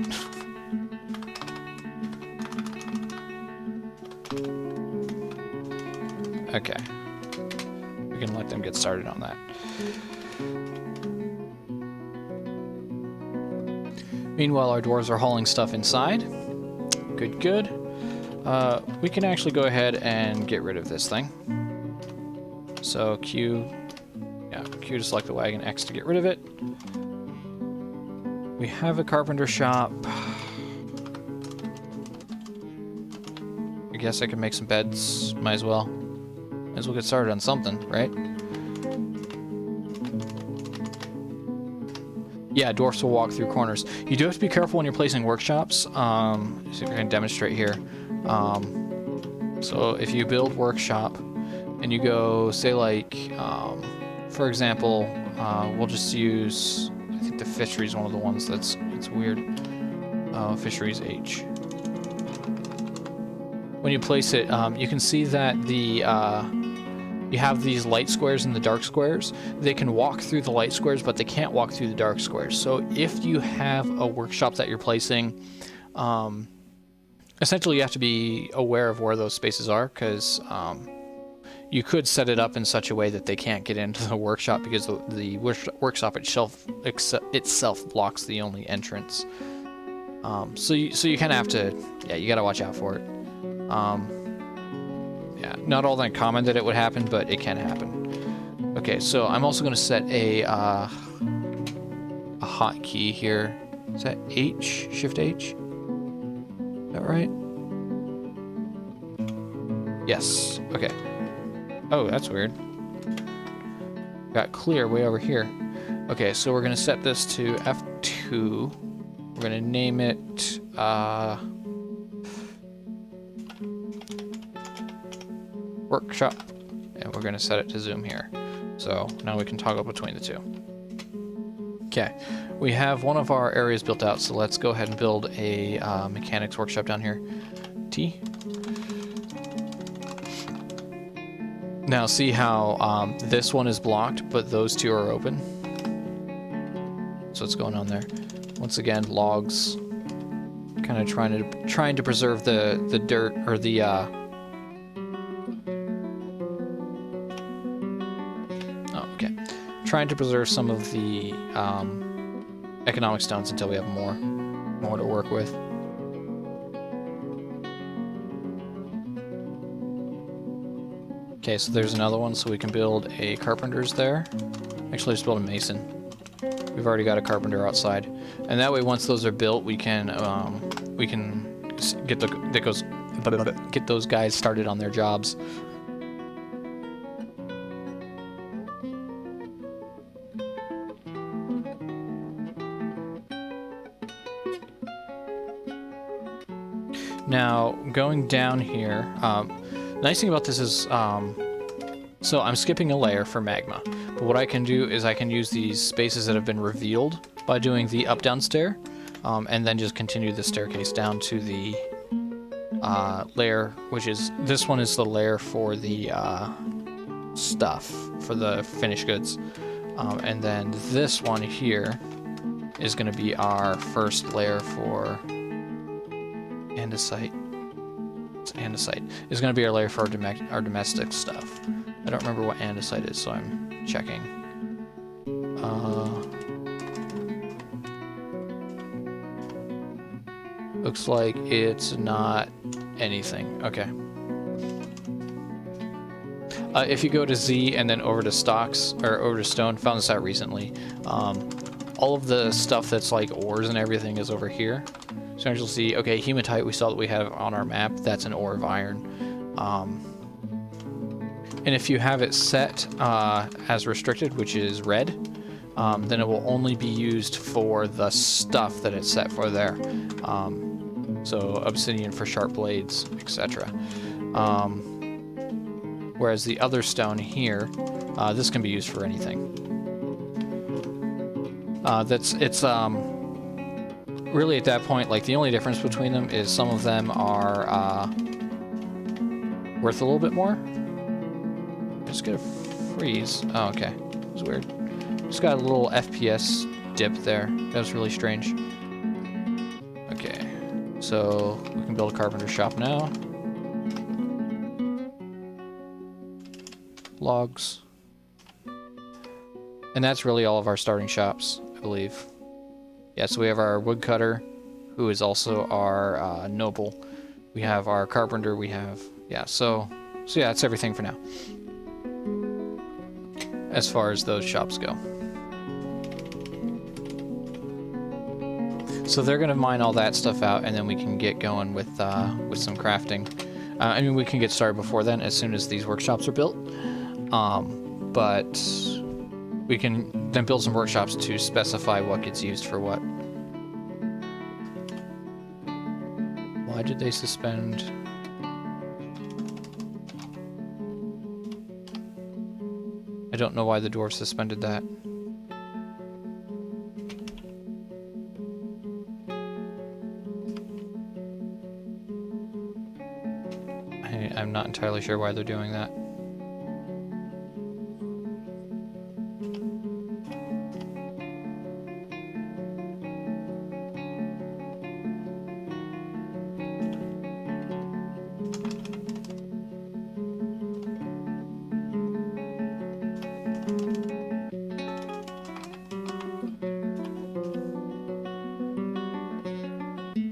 Speaker 1: Okay. We can let them get started on that. Meanwhile, our dwarves are hauling stuff inside. Good, good. We can actually go ahead and get rid of this thing. So Q to select the wagon, X to get rid of it. We have a carpenter shop. I guess I can make some beds. Might as well. Might as well get started on something, right? Yeah, dwarfs will walk through corners. You do have to be careful when you're placing workshops. So if I can demonstrate here. So if you build workshop and you go, say like, for example, we'll just use, I think the fishery is one of the ones it's weird. Fisheries H. When you place it, you can see that the you have these light squares and the dark squares. They can walk through the light squares, but they can't walk through the dark squares. So if you have a workshop that you're placing, essentially you have to be aware of where those spaces are, because you could set it up in such a way that they can't get into the workshop, because the workshop itself blocks the only entrance. So you kind of have to, yeah, you got to watch out for it. Yeah, not all that common that it would happen, but it can happen. Okay, so I'm also going to set a hotkey here. Is that H? Shift H? Is that right? Yes. Okay. Oh, that's weird. Got clear way over here. Okay, so we're going to set this to F2. We're going to name it... workshop, and we're going to set it to zoom here. So now we can toggle between the two. Okay, we have one of our areas built out, so let's go ahead and build a mechanics workshop down here. T. Now see how this one is blocked, but those two are open. So what's going on there? Once again, logs. Kind of trying to preserve the dirt, or the trying to preserve some of the economic stones until we have more to work with. Okay, so there's another one, so we can build a carpenter's there. Actually, just build a mason. We've already got a carpenter outside, and that way, once those are built, we can get those guys started on their jobs. Now, going down here, nice thing about this is, so I'm skipping a layer for magma, but what I can do is I can use these spaces that have been revealed by doing the up-down stair, and then just continue the staircase down to the layer, which is, this one is the layer for the stuff, for the finished goods, and then this one here is going to be our first layer for andesite. It's andesite. Is going to be our layer for our domestic stuff. I don't remember what andesite is, so I'm checking. Looks like it's not anything. Okay. If you go to Z and then over to stocks, or over to stone, found this out recently. All of the stuff that's like ores and everything is over here. So as you'll see, okay, hematite we saw that we have on our map, that's an ore of iron. And if you have it set as restricted, which is red, then it will only be used for the stuff that it's set for there. So obsidian for sharp blades, etc. Whereas the other stone here, this can be used for anything. Really at that point, like, the only difference between them is some of them are worth a little bit more. Just get a freeze. Oh, okay. It was weird. Just got a little FPS dip there. That was really strange. Okay. So we can build a carpenter shop now. Logs. And that's really all of our starting shops, I believe. Yeah, so we have our woodcutter, who is also our noble. We have our carpenter, we have... Yeah, so yeah, that's everything for now. As far as those shops go. So they're gonna mine all that stuff out, and then we can get going with some crafting. I mean, we can get started before then, as soon as these workshops are built. But we can then build some workshops to specify what gets used for what. Why did they suspend? I don't know why the dwarf suspended that. I'm not entirely sure why they're doing that.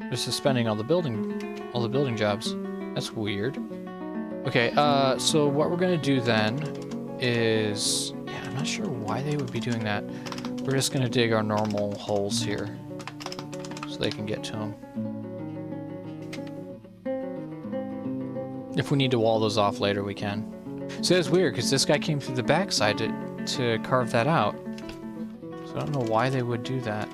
Speaker 1: They're suspending all the building jobs. That's weird. Okay, so what we're gonna do then is... Yeah, I'm not sure why they would be doing that. We're just gonna dig our normal holes here so they can get to them. If we need to wall those off later, we can. So it's weird, because this guy came through the backside to carve that out. So I don't know why they would do that.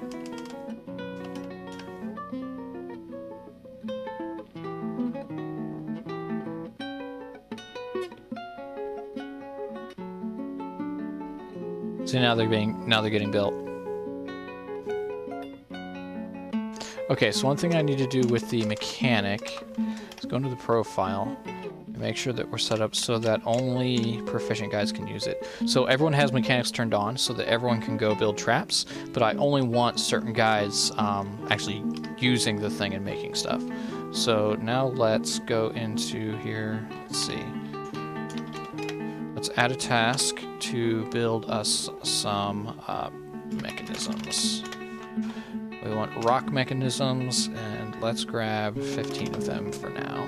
Speaker 1: So now they're getting built. Okay, so one thing I need to do with the mechanic is go into the profile and make sure that we're set up so that only proficient guys can use it. So everyone has mechanics turned on so that everyone can go build traps, but I only want certain guys actually using the thing and making stuff. So now let's go into here, let's see. Let's add a task to build us some mechanisms. We want rock mechanisms, and let's grab 15 of them for now.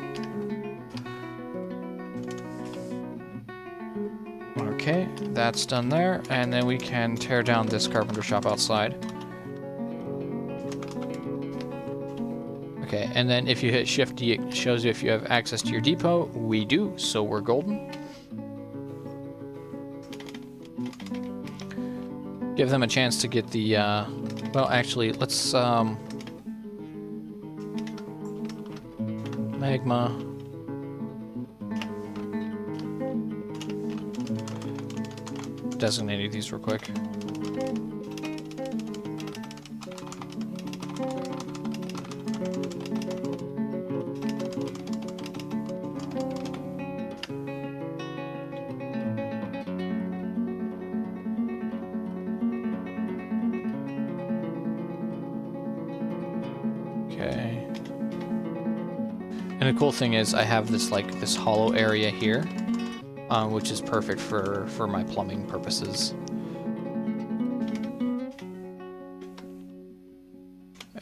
Speaker 1: Okay, that's done there, and then we can tear down this carpenter shop outside. Okay, and then if you hit Shift D, it shows you if you have access to your depot. We do, so we're golden. Give them a chance to get the, well, actually, let's, magma. Designate these real quick. Okay. And the cool thing is I have this this hollow area here, which is perfect for my plumbing purposes.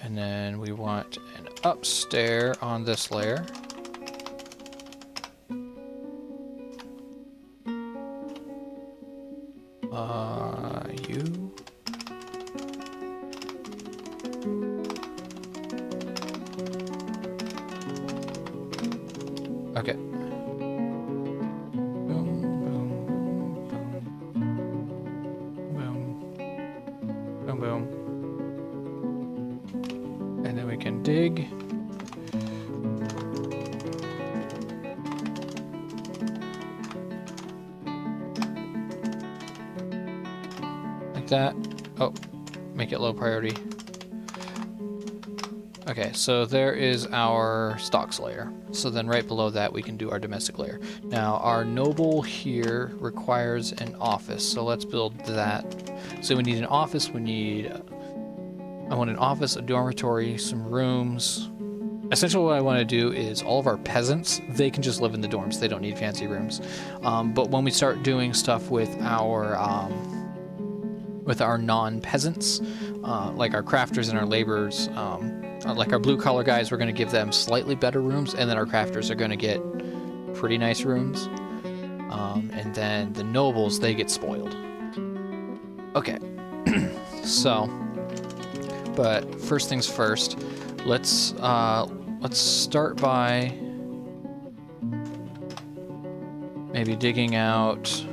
Speaker 1: And then we want an upstairs on this layer. You. Okay. Boom, boom, boom, boom, boom, boom. And then we can dig. Like that. Oh, make it low priority. Okay, so there is our stocks layer. So then right below that we can do our domestic layer. Now our noble here requires an office, so let's build that. So we need an office, I want an office, a dormitory, some rooms. Essentially what I want to do is all of our peasants, they can just live in the dorms, they don't need fancy rooms. But when we start doing stuff with our non-peasants, like our crafters and our laborers, like our blue collar guys, we're going to give them slightly better rooms, and then our crafters are going to get pretty nice rooms. And then the nobles, they get spoiled. Okay. So, but first things first, let's start by maybe digging out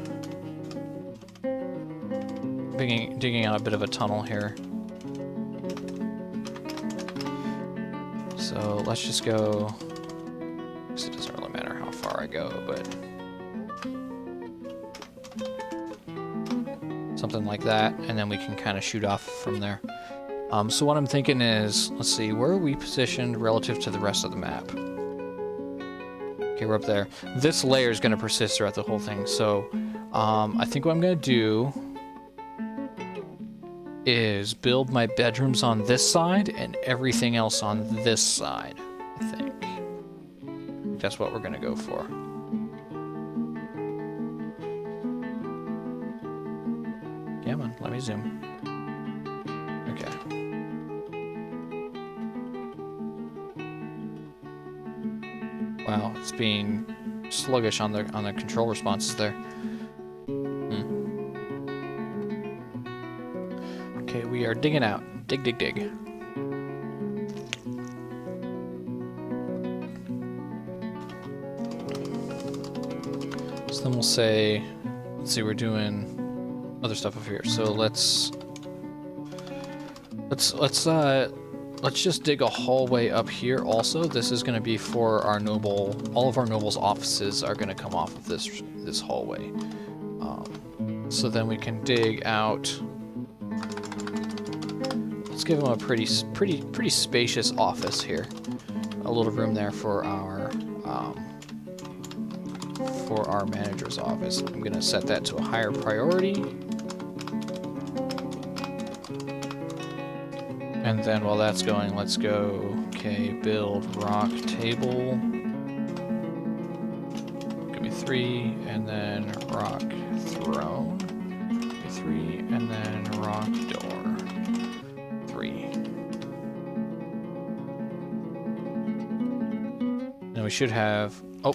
Speaker 1: a bit of a tunnel here. So let's just go. It doesn't really matter how far I go, but something like that, and then we can kind of shoot off from there. So what I'm thinking is, let's see, where are we positioned relative to the rest of the map? Okay, we're up there. This layer is going to persist throughout the whole thing, so I think what I'm going to do is build my bedrooms on this side and everything else on this side, I think. That's what we're going to go for. Come on, let me zoom. Okay. Wow, it's being sluggish on the control responses there. Okay, we are digging out. Dig, dig, dig. So then we'll say, let's see, we're doing other stuff up here. So let's just dig a hallway up here also. This is going to be for our noble. All of our nobles' offices are going to come off of this hallway. So then we can dig out. Let's give them a pretty spacious office here. A little room there for our manager's office. I'm going to set that to a higher priority. And then while that's going, let's go, okay, build rock table. Give me 3, and then rock throne. Give me 3, and then rock door. 3. And we should have, oh,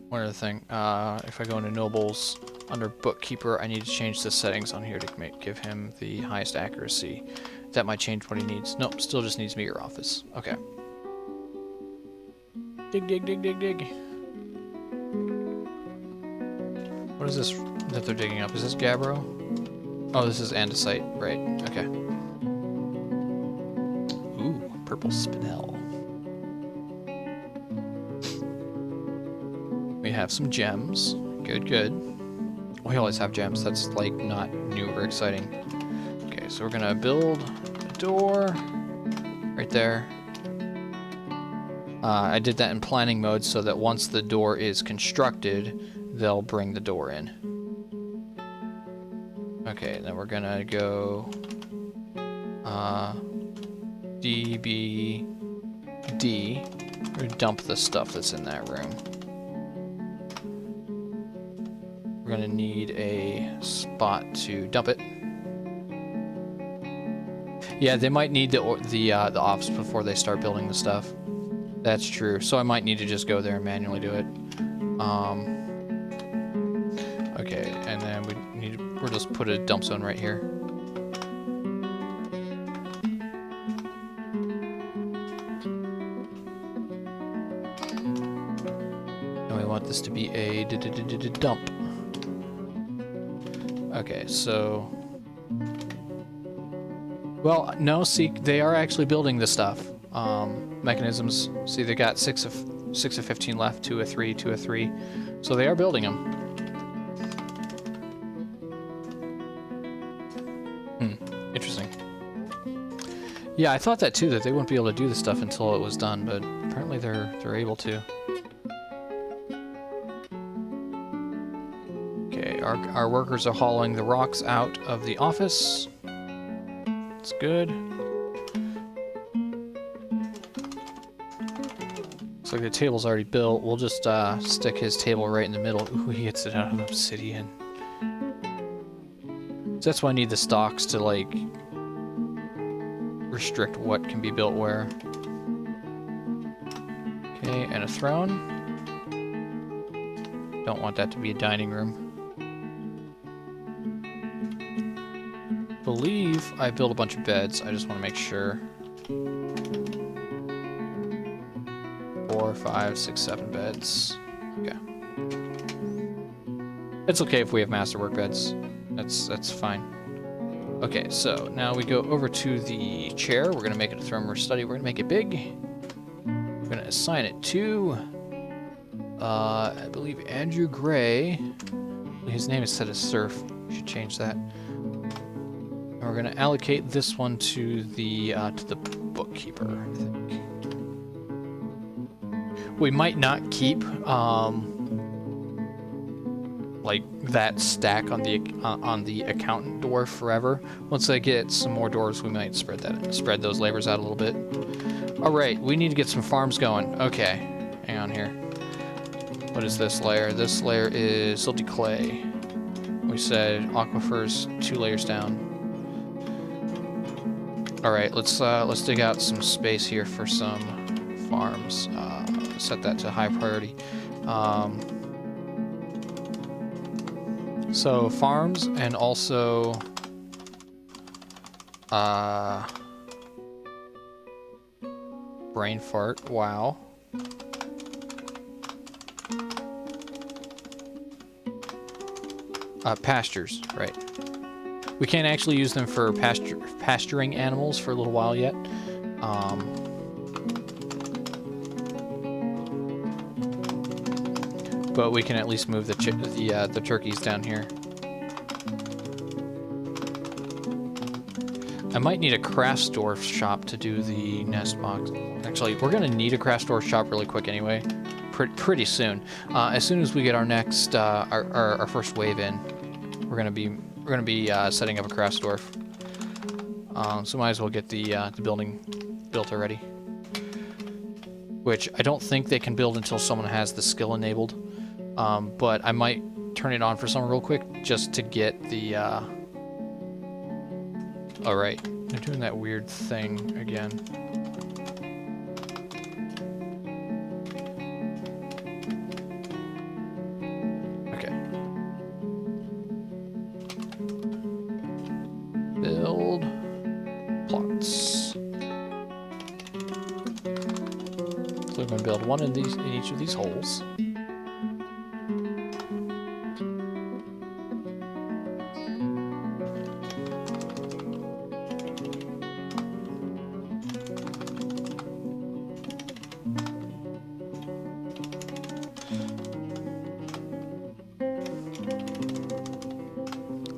Speaker 1: one other thing. If I go into nobles, under bookkeeper, I need to change the settings on here to give him the highest accuracy. That might change what he needs. Nope, still just needs meager office. Okay. Dig, dig, dig, dig, dig. What is this that they're digging up? Is this Gabbro? Oh, this is andesite. Right. Okay. Ooh, purple spinel. We have some gems. Good, good. We always have gems. That's, like, not new or exciting. Okay, so we're gonna build a door right there. I did that in planning mode so that once the door is constructed, they'll bring the door in. Okay, then we're gonna go DBD. We're gonna dump the stuff that's in that room. We're gonna need a spot to dump it. Yeah, they might need the office before they start building the stuff. That's true. So I might need to just go there and manually do it. Okay, and then we'll just put a dump zone right here. And we want this to be a dump. Okay, so. Well, no, see, they are actually building this stuff. Mechanisms, see, they got 6 of 15 left, 2 of 3, 2 of 3. So they are building them. Interesting. Yeah, I thought that too, that they wouldn't be able to do this stuff until it was done, but apparently they're able to. Okay, our workers are hauling the rocks out of the office. It's good. Looks like the table's already built. We'll just stick his table right in the middle. Ooh, he gets it out of obsidian. So that's why I need the stocks to, like, restrict what can be built where. Okay, and a throne. Don't want that to be a dining room. Believe I built a bunch of beds. I just want to make sure. 4, 5, 6, 7 beds. Okay. It's okay if we have masterwork beds. That's fine. Okay, so now we go over to the chair. We're gonna make it a throne room study. We're gonna make it big. We're gonna assign it to I believe Andrew Gray. His name is set as Surf. We should change that. And we're gonna allocate this one to the bookkeeper, I think. We might not keep like that stack on the accountant dwarf forever. Once I get some more dwarves, we might spread those labors out a little bit. All right, we need to get some farms going. Okay, hang on here. What is this layer? This layer is silty clay. We said aquifers 2 layers down. All right, let's dig out some space here for some farms. Set that to high priority. So farms and also brain fart. Wow. Pastures, right. We can't actually use them for pasturing animals for a little while yet. But we can at least move the turkeys down here. I might need a craft store shop to do the nest box. Actually, we're gonna need a craft store shop really quick anyway. Pretty soon. As soon as we get our next our first wave in, we're gonna be setting up a craft store. So might as well get the building built already. Which I don't think they can build until someone has the skill enabled. But I might turn it on for someone real quick just to get the. All right, they're doing that weird thing again. Build plots. So we're going to build one in each of these holes.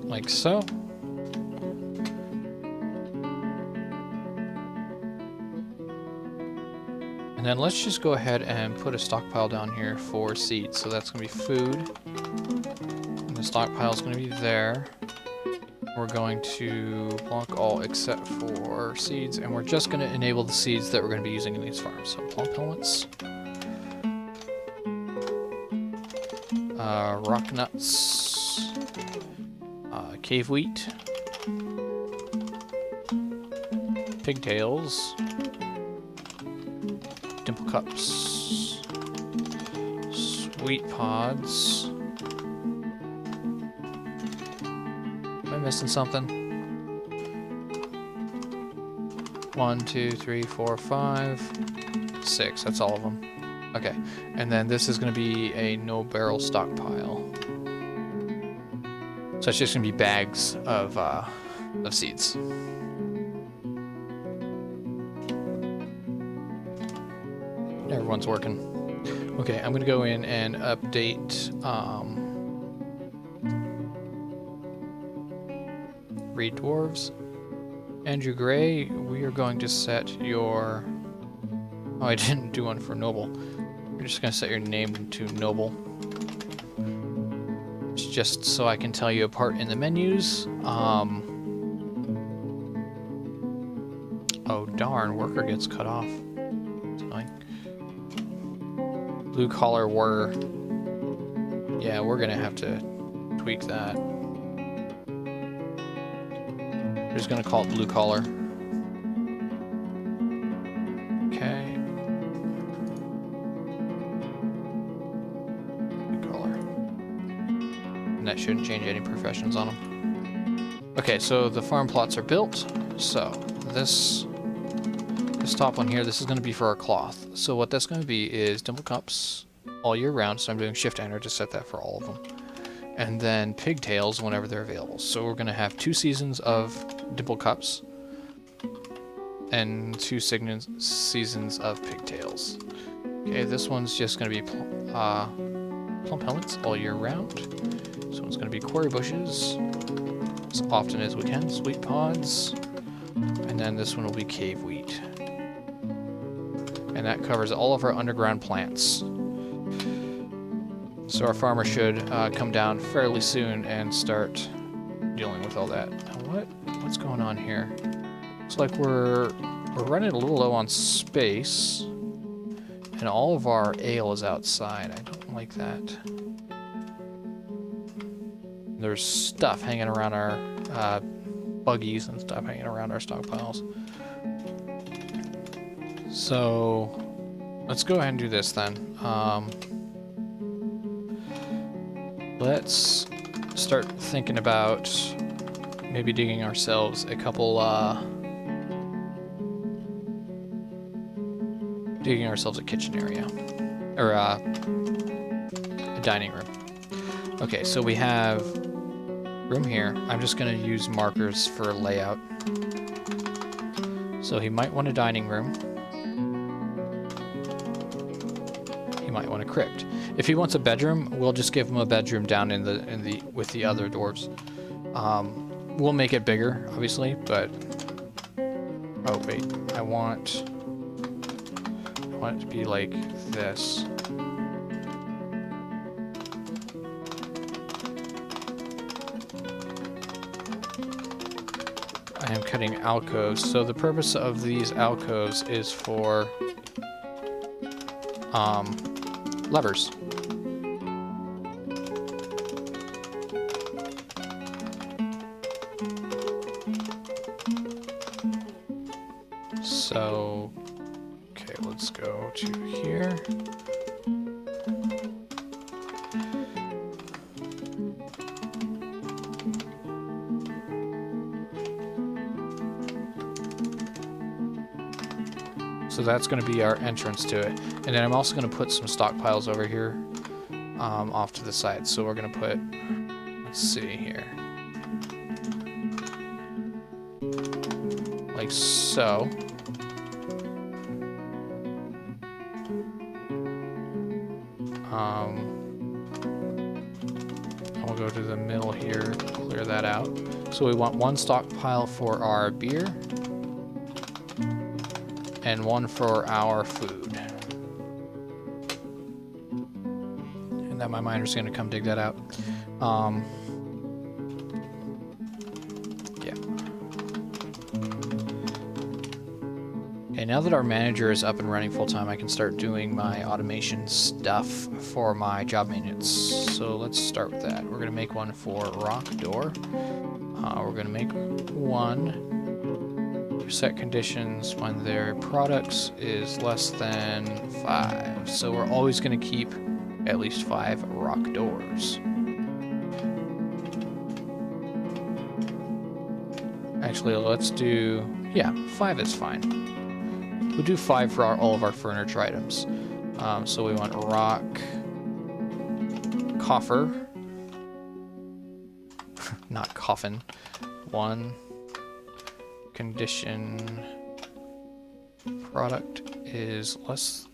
Speaker 1: Like so. And then let's just go ahead and put a stockpile down here for seeds. So that's going to be food. And the stockpile is going to be there. We're going to block all except for seeds. And we're just going to enable the seeds that we're going to be using in these farms. So plump pellets. Rock nuts. Cave wheat. Pigtails. Dimple cups, sweet pods. Am I missing something? 1, 2, 3, 4, 5, 6. That's all of them. Okay, and then this is going to be a no barrel stockpile. So it's just going to be bags of seeds. Everyone's working. Okay, I'm gonna go in and update read dwarves. Andrew Gray, we are going to set your oh, I didn't do one for noble. We're just gonna set your name to noble. It's just so I can tell you apart in the menus. Oh darn, worker gets cut off. It's annoying. Blue collar were. Yeah, we're gonna have to tweak that. We're just gonna call it blue collar. Okay. And that shouldn't change any professions on them. Okay, so the farm plots are built. So this top one here, this is going to be for our cloth. So what that's going to be is dimple cups all year round. So I'm doing shift enter to set that for all of them. And then pigtails whenever they're available. So we're going to have 2 seasons of dimple cups and 2 seasons of pigtails. Okay, this one's just going to be plump helmets all year round. This one's going to be quarry bushes as often as we can, sweet pods, and then this one will be cave wheat. And that covers all of our underground plants. So our farmer should come down fairly soon and start dealing with all that. Now what's going on here? Looks like we're running a little low on space, and all of our ale is outside. I don't like that. There's stuff hanging around our buggies and stuff hanging around our stockpiles. So let's go ahead and do this then. Let's start thinking about maybe digging ourselves a couple, digging ourselves a kitchen area, or a dining room. Okay, so we have room here. I'm just gonna use markers for layout. So he might want a dining room. He might want a crypt. If he wants a bedroom, we'll just give him a bedroom down in the with the other dwarves. We'll make it bigger, obviously, but oh wait, I want it to be like this. I am cutting alcoves. So the purpose of these alcoves is for levers. So, okay, let's go to here. So that's going to be our entrance to it. And then I'm also going to put some stockpiles over here off to the side. So we're going to put, let's see here, like so. I'll go to the middle here, clear that out. So we want 1 stockpile for our beer and 1 for our food. And then my miner's going to come dig that out. Yeah. Okay, now that our manager is up and running full time, I can start doing my automation stuff for my job maintenance. So let's start with that. We're going to make 1 for rock door. We're going to make 1 set conditions when their products is less than 5. So we're always going to keep at least 5 rock doors. Actually, let's do, yeah, 5 is fine. We'll do 5 for all of our furniture items. So we want rock, coffer, not coffin, 1. Condition product is less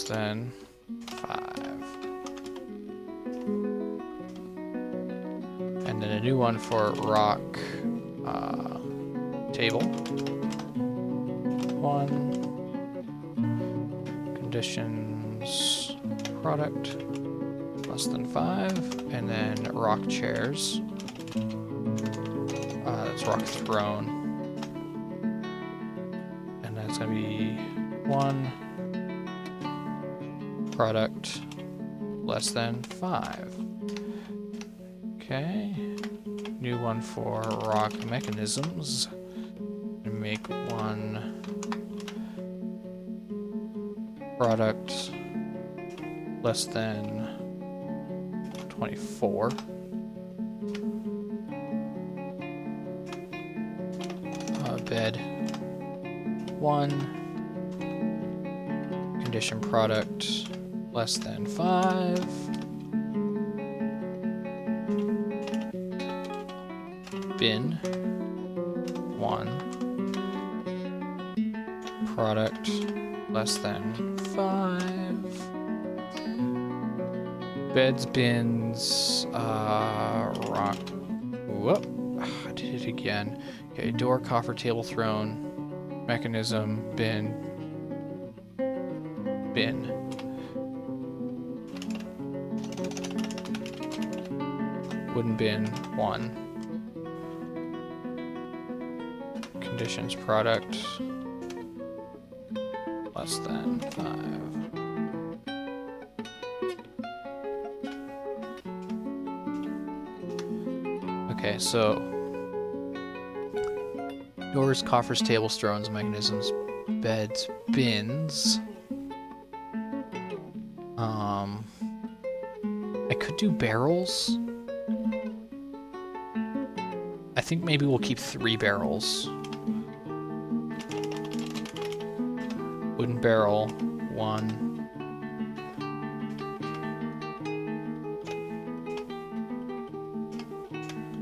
Speaker 1: than 5. And then a new one for rock table. 1. Conditions product less than 5. And then rock chairs. That's rock throne. And that's going to be 1 product less than 5. Okay. New one for rock mechanisms. And make 1 product less than 24. Bed 1. Condition product less than 5. Bin 1. Product less than 5. Beds, bins, rock. Whoop. I did it again. Okay, door, coffer, table, throne, mechanism, bin. Wooden bin, 1. Conditions, product, less than 5. Okay, so doors, coffers, tables, thrones, mechanisms, beds, bins. I could do barrels. I think maybe we'll keep 3 barrels. Wooden barrel, 1.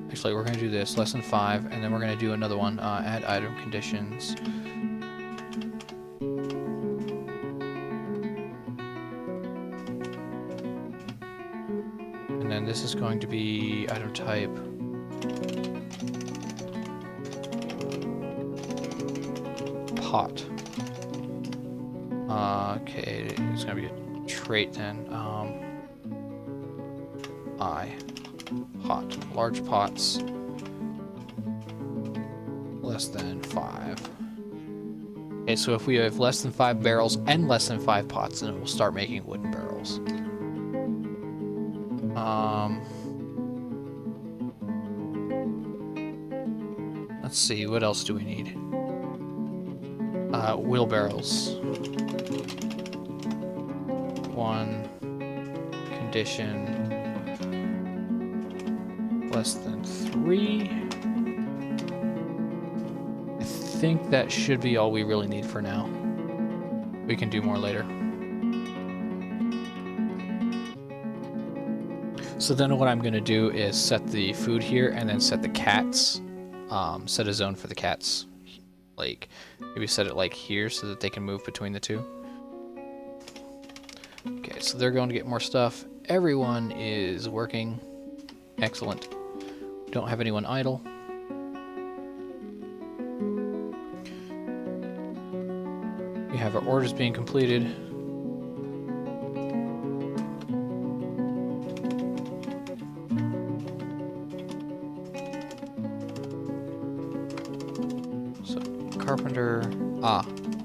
Speaker 1: Actually, we're going to do this, less than 5, and then we're going to do another one, add item conditions. And then this is going to be item type. Pot. Okay, it's going to be a trait then. Pot. Large pots. Less than 5. Okay, so if we have less than 5 barrels and less than 5 pots, then we'll start making wooden barrels. Let's see, what else do we need? Wheelbarrows. 1. Condition. Less than 3. I think that should be all we really need for now. We can do more later. So then what I'm going to do is set the food here and then set the cats. Set a zone for the cats. Like, maybe set it like here so that they can move between the two. Okay, so they're going to get more stuff. Everyone is working. Excellent. Don't have anyone idle. We have our orders being completed. So, carpenter.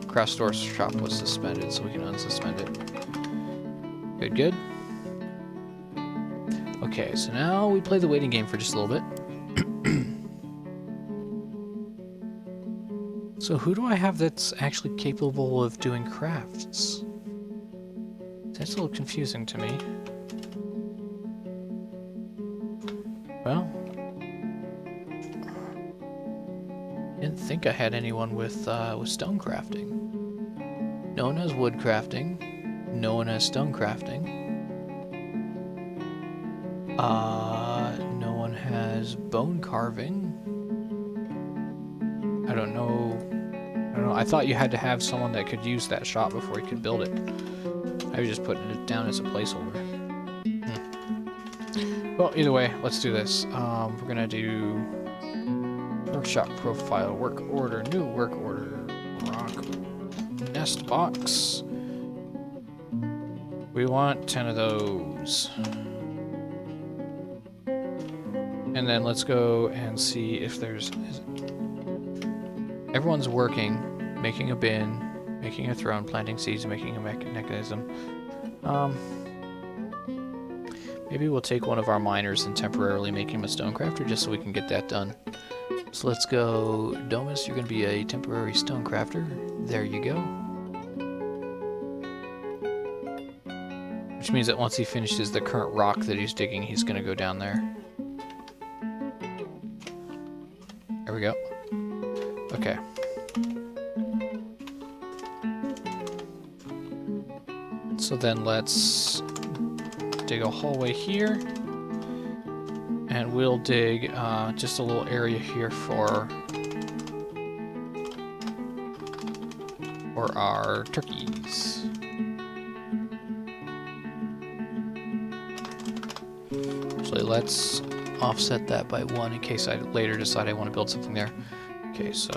Speaker 1: Craft store shop was suspended, so we can unsuspend it. Good, good. Okay, so now we play the waiting game for just a little bit. So who do I have that's actually capable of doing crafts? That's a little confusing to me. Well, didn't think I had anyone with stone crafting. No one has wood crafting. No one has stone crafting. No one has bone carving. I don't know. I thought you had to have someone that could use that shop before you could build it. I was just putting it down as a placeholder. Well, either way, let's do this. We're gonna do workshop profile, work order, new work order, rock, nest box. We want 10 of those. And then let's go and see if there's... Everyone's working, making a bin, making a throne, planting seeds, making a mechanism. Maybe we'll take one of our miners and temporarily make him a stonecrafter just so we can get that done. So let's go, Domus, you're going to be a temporary stonecrafter. There you go. Which means that once he finishes the current rock that he's digging, he's going to go down there. There we go. Okay. So then let's dig a hallway here. And we'll dig just a little area here for our turkeys. So let's offset that by 1 in case I later decide I want to build something there. Okay, so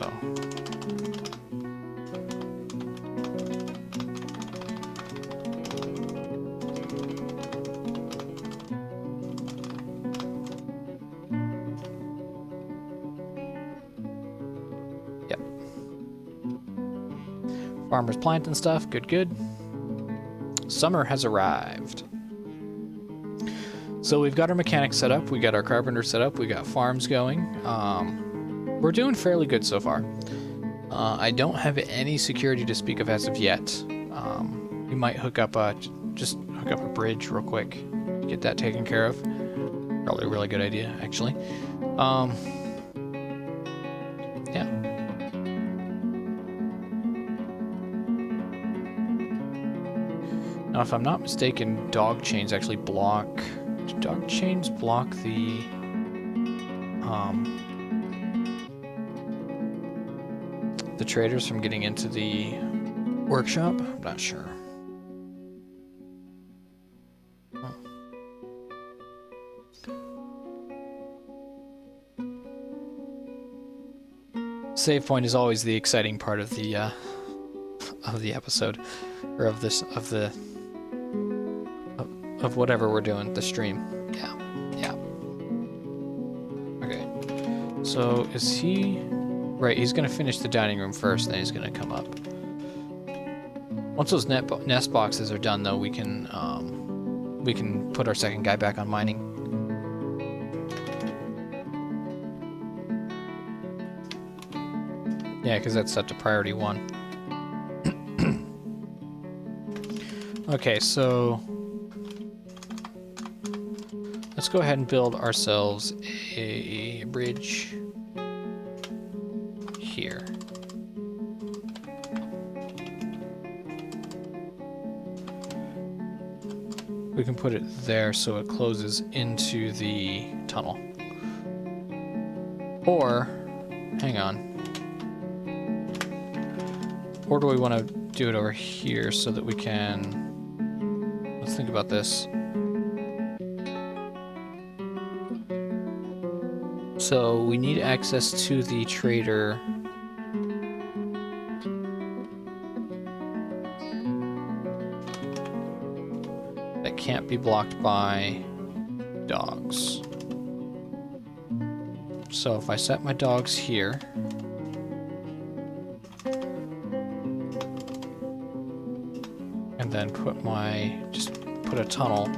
Speaker 1: yep. Farmers planting stuff, good, good. Summer has arrived. So we've got our mechanics set up, we got our carpenter set up, we got farms going. We're doing fairly good so far. I don't have any security to speak of as of yet. We might just hook up a bridge real quick, get that taken care of. Probably a really good idea, actually. Yeah. Now, if I'm not mistaken, dog chains actually block. Do dog chains block the traders from getting into the workshop? I'm not sure. Oh. Save point is always the exciting part of the episode, or of whatever we're doing, the stream. Yeah, yeah. Okay. So is he... Right, he's going to finish the dining room first, then he's going to come up. Once those nest boxes are done, though, we can put our second guy back on mining. Yeah, because that's set to priority 1. Okay, so let's go ahead and build ourselves a bridge here. We can put it there so it closes into the tunnel. Or, hang on. Or do we want to do it over here so that we can... Let's think about this. So we need access to the trader. That can't be blocked by dogs. So if I set my dogs here, and then just put a tunnel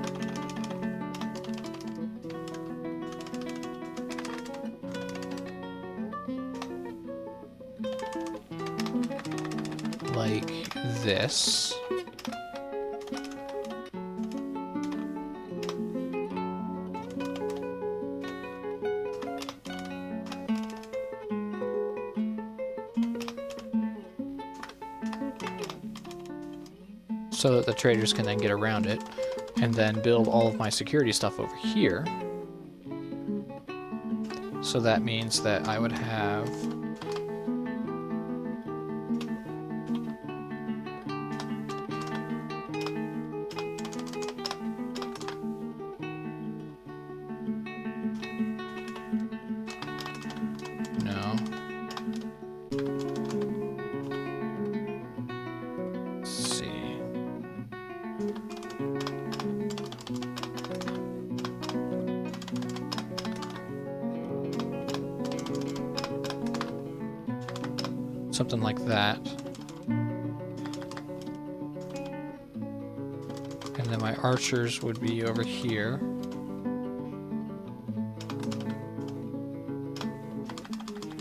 Speaker 1: like this. So that the traders can then get around it, and then build all of my security stuff over here. So that means that I would have something like that. And then my archers would be over here.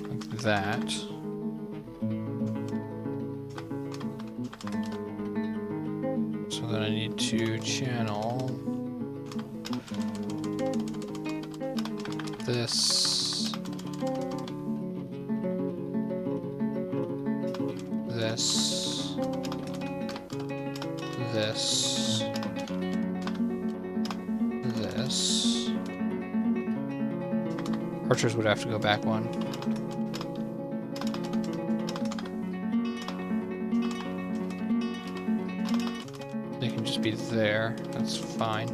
Speaker 1: Like that. So then I need to channel this, this, this, this. Archers would have to go back one. They can just be there. That's fine.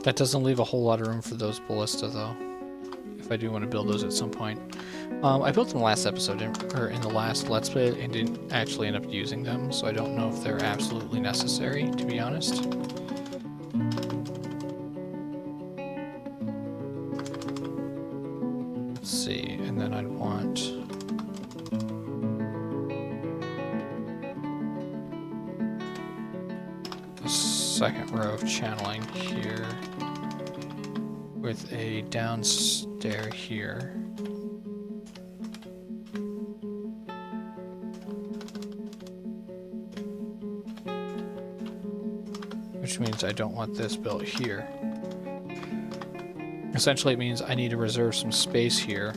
Speaker 1: That doesn't leave a whole lot of room for those ballista, though. If I do want to build those at some point. I built them in the last episode, or in the last Let's Play, and didn't actually end up using them, so I don't know if they're absolutely necessary, to be honest. Let's see, and then I'd want... a second row of channeling here, with a downstair here. Which means I don't want this built here. Essentially it means I need to reserve some space here.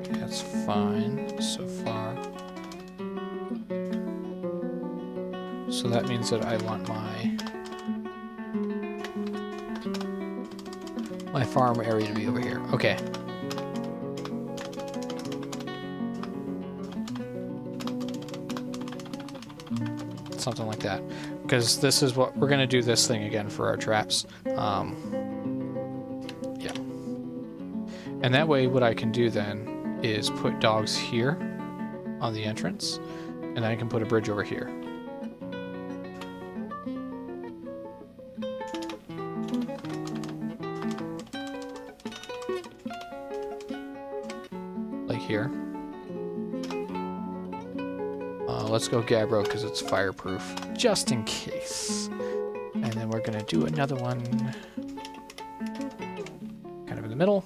Speaker 1: Okay, that's fine so far. So that means that I want my farm area to be over here. Okay. Something like that. Because this is what we're going to do this thing again for our traps. Yeah. And that way what I can do then is put dogs here on the entrance, and then I can put a bridge over here. Here. Let's go Gabbro because it's fireproof, just in case. And then we're gonna do another one kind of in the middle.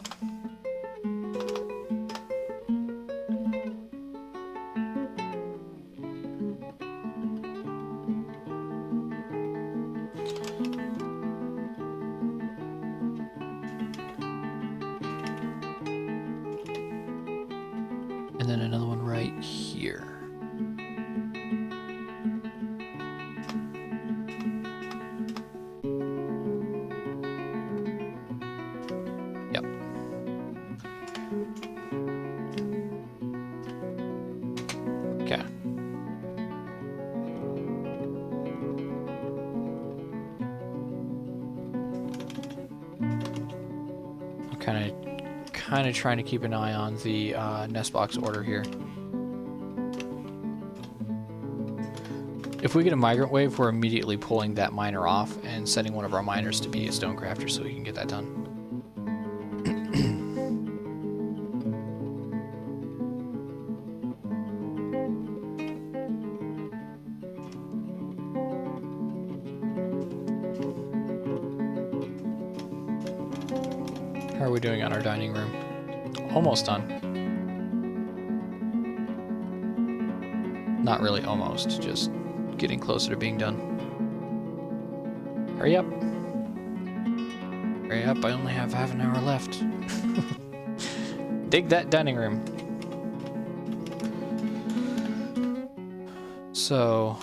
Speaker 1: And then another one right here. Yep. Okay. I'm kind of trying to keep an eye on the nest box order here. If we get a migrant wave, we're immediately pulling that miner off and sending one of our miners to be a stonecrafter so we can get that done. How are we doing on our dining room? Almost done. Not really almost, just getting closer to being done. Hurry up. Hurry up, I only have half an hour left. Dig that dining room. So,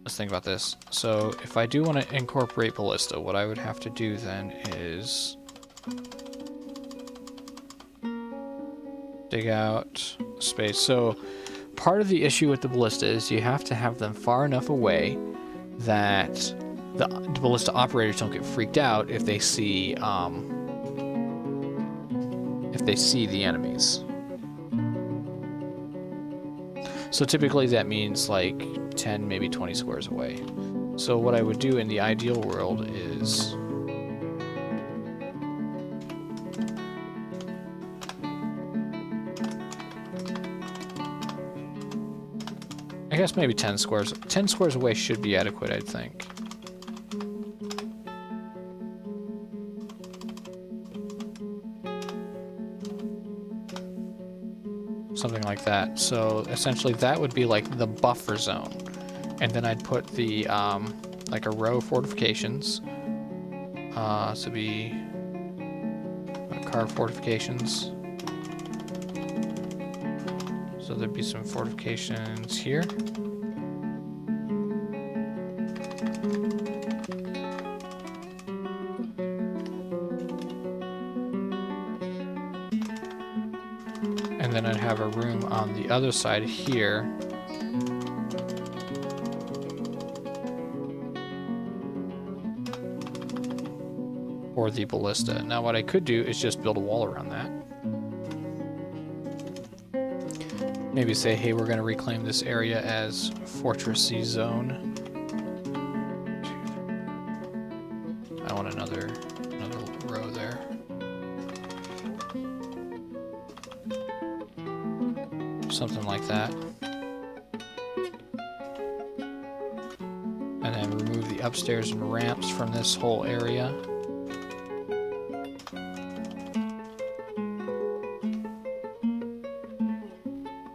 Speaker 1: let's think about this. So, if I do want to incorporate ballista, what I would have to do then is dig out space. So part of the issue with the ballista is you have to have them far enough away that the ballista operators don't get freaked out if they see the enemies. So typically that means like 10, maybe 20 squares away. So what I would do in the ideal world is... I guess maybe 10 squares. 10 squares away should be adequate, I think. Something like that. So essentially that would be like the buffer zone. And then I'd put the, like a row of fortifications. So be carved fortifications. So there'd be some fortifications here. And then I'd have a room on the other side here. For the ballista. Now what I could do is just build a wall around that. Maybe say, hey, we're going to reclaim this area as fortressy zone. I want another row there. Something like that. And then remove the upstairs and ramps from this whole area.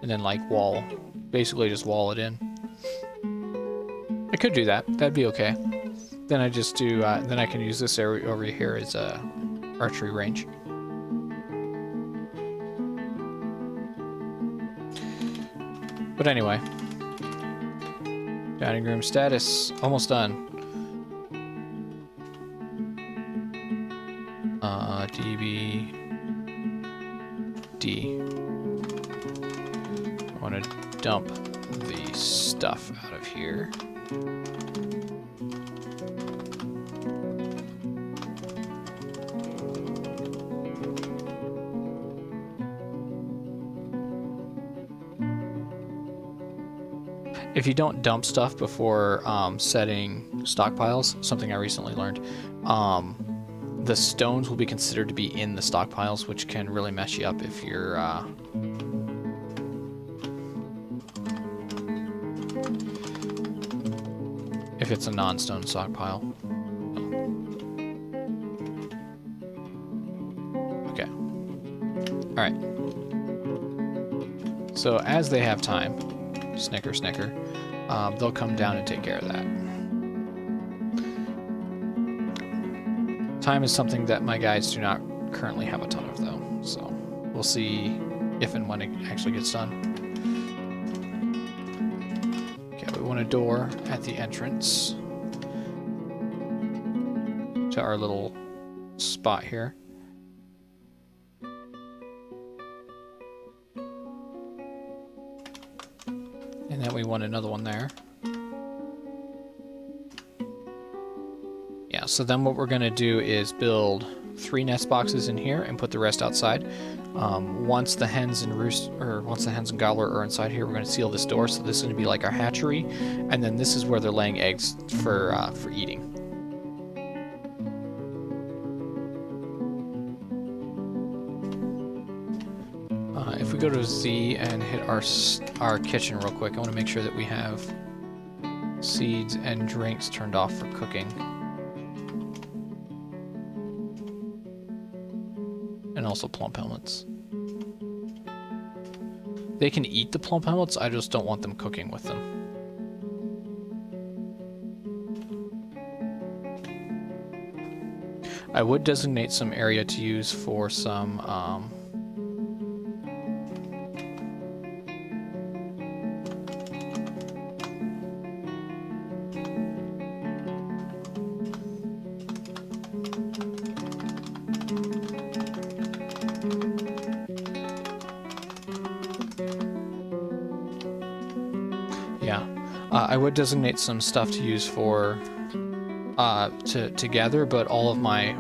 Speaker 1: And then like wall, basically just wall it in. I could do that. That'd be okay. Then I just do. Then I can use this area over here as a archery range. But anyway, dining room status almost done. DB D. I want to dump the stuff out of here. If you don't dump stuff before setting stockpiles, something I recently learned, the stones will be considered to be in the stockpiles, which can really mess you up if you're if it's a non-stone stockpile. Okay. All right. So as they have time, snicker, snicker, they'll come down and take care of that. Time is something that my guides do not currently have a ton of, though, so we'll see if and when it actually gets done. Okay, we want a door at the entrance to our little spot here. And then we want another one there. Yeah, so then what we're going to do is build 3 nest boxes in here and put the rest outside. Once the hens and gobbler are inside here, we're going to seal this door. So this is going to be like our hatchery, and then this is where they're laying eggs for eating. If we go to Z and hit our kitchen real quick, I want to make sure that we have seeds and drinks turned off for cooking. And also plump helmets. They can eat the plump helmets, I just don't want them cooking with them. I would designate some area to use for some I would designate some stuff to use for to gather, but all of my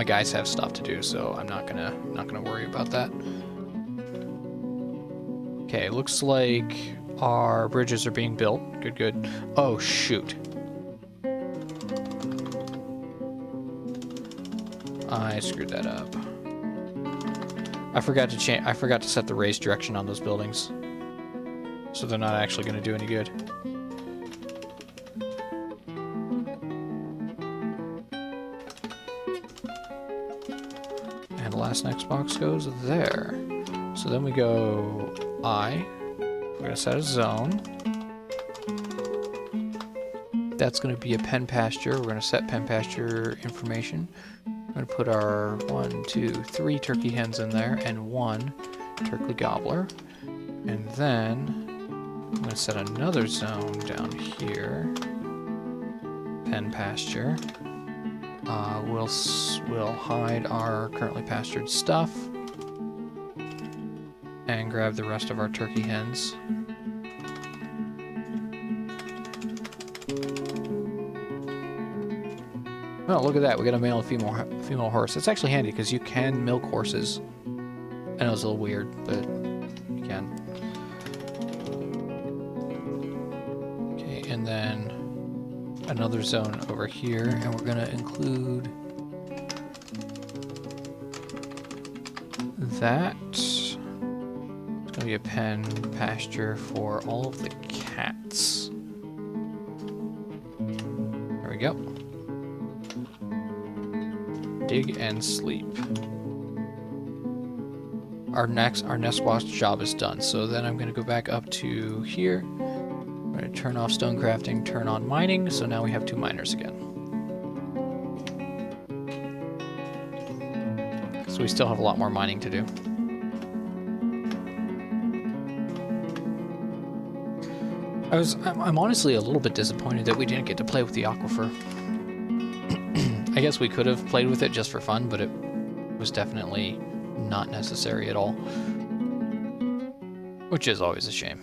Speaker 1: guys have stuff to do, so I'm not gonna worry about that. Okay, looks like our bridges are being built. Good. Oh shoot. I screwed that up. I forgot to change. I forgot to set the raise direction on those buildings, so they're not actually going to do any good. And the last next box goes there. So then we go I. We're going to set a zone. That's going to be a pen pasture. We're going to set pen pasture information. We're going to put our 1, 2, 3 turkey hens in there and 1 turkey gobbler. And then I'm going to set another zone down here. Pen pasture. We'll hide our currently pastured stuff and grab the rest of our turkey hens. Oh, look at that. We got a male and female horse. It's actually handy because you can milk horses. I know it's a little weird, but you can. Okay, and then another zone over here, and we're going to include that. It's going to be a pen pasture for all of the cats. There we go. Dig and sleep. Our nest wash job is done, so then I'm going to go back up to here. I'm going to turn off stone crafting, turn on mining, so now we have 2 miners again. So we still have a lot more mining to do. I'm honestly a little bit disappointed that we didn't get to play with the aquifer. I guess we could have played with it just for fun, but it was definitely not necessary at all. Which is always a shame.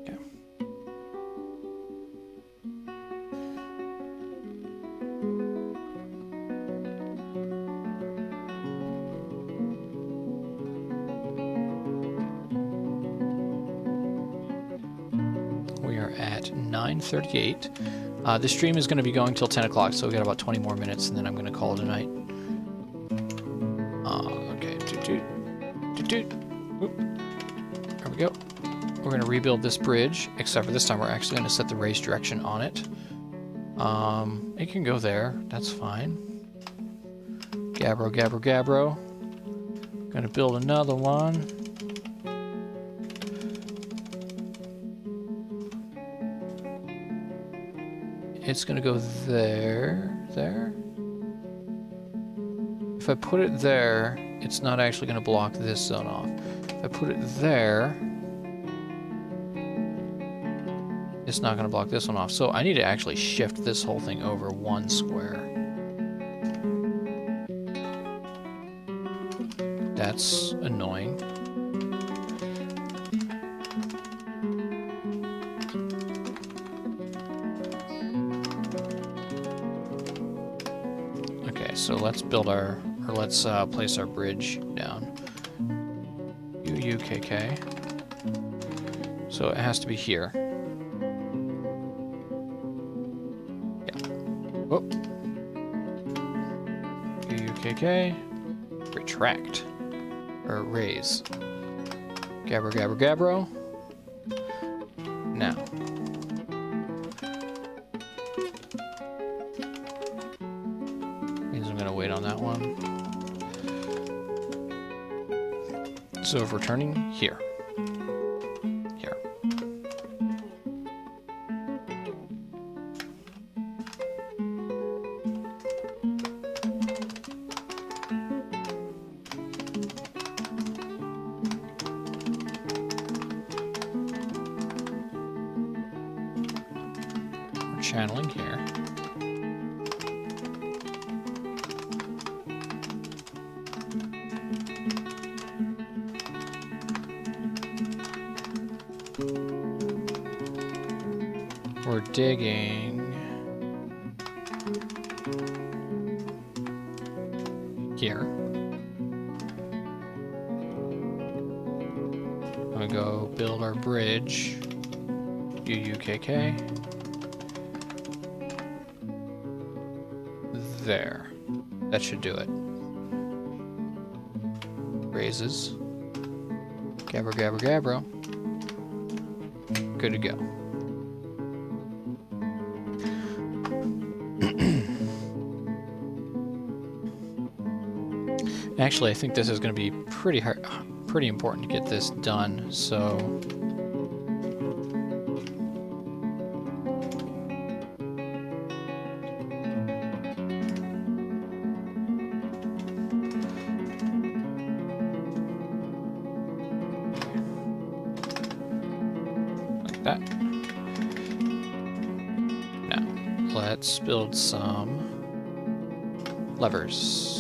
Speaker 1: Okay. At 9:38. This stream is going to be going till 10 o'clock, so we got about 20 more minutes, and then I'm going to call it a night. Okay. There we go. We're going to rebuild this bridge, except for this time we're actually going to set the raise direction on it. It can go there. That's fine. Gabbro. Going to build another one. It's going to go there. If I put it there, it's not actually going to block this zone off. If I put it there, it's not going to block this one off. So I need to actually shift this whole thing over 1 square. That's annoying. So let's build let's place our bridge down. UUKK. So it has to be here. Yeah. Whoop. UUKK. Retract. Or raise. Gabbro. Now. Wait on that one. So if we're turning here. We're channeling here. We're digging here. gonna go build our bridge. UUKK. There. That should do it. Raises. Gabbro, gabbro, gabbro. Good to go. Actually, I think this is going to be pretty hard, pretty important to get this done, so... like that. Now, let's build some levers.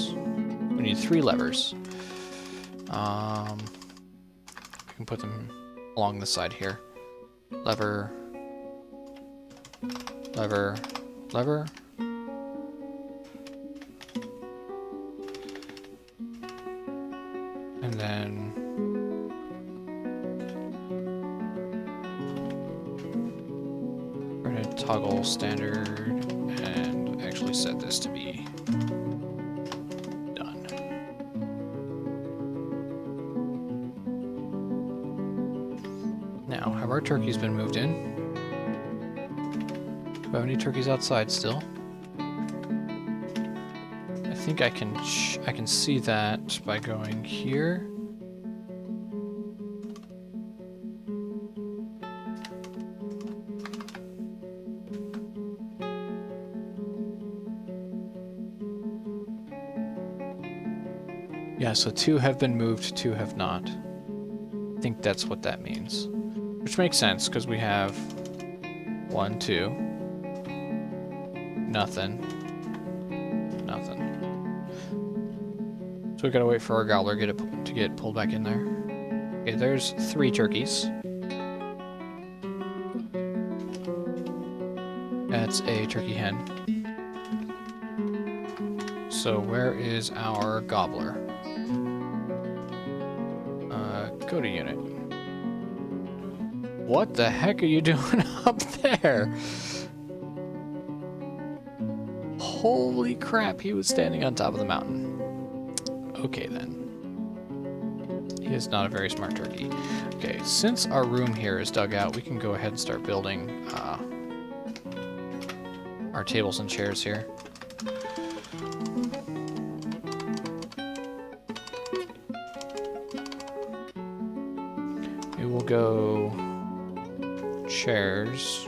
Speaker 1: We need 3 levers. We can put them along the side here. Lever, lever, lever. And then we're going to toggle standard and actually set this to be done. Now, have our turkeys been moved in? Do we have any turkeys outside still? I think I can see that by going here. Yeah, so 2 have been moved, 2 have not. I think that's what that means. Which makes sense, because we have 1, 2, nothing, nothing. So we gotta wait for our gobbler to get pulled back in there. Okay, there's 3 turkeys. That's a turkey hen. So where is our gobbler? Go to unit. What the heck are you doing up there? Holy crap, he was standing on top of the mountain. Okay then. He is not a very smart turkey. Okay, since our room here is dug out, we can go ahead and start building our tables and chairs here. We will go chairs.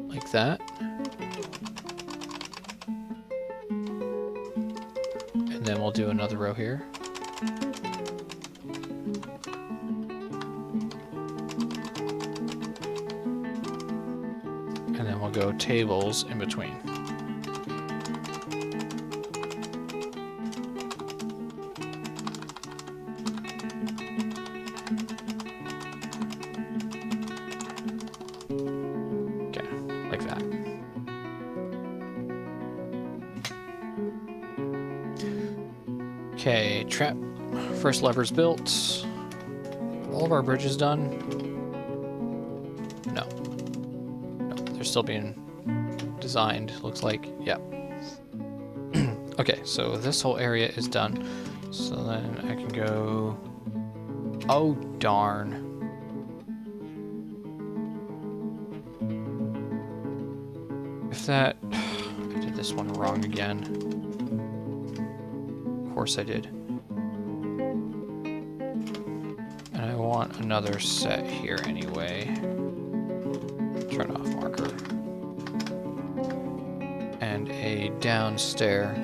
Speaker 1: Like that. And then we'll do another row here. And then we'll go tables in between. Okay, trap. First lever's built. All of our bridges done? No. No, they're still being designed, looks like. Yep. Okay, so this whole area is done. So then I can go... Oh, darn. If that... I did this one wrong again. Of course I did. And I want another set here anyway. Turn off marker. And a downstair.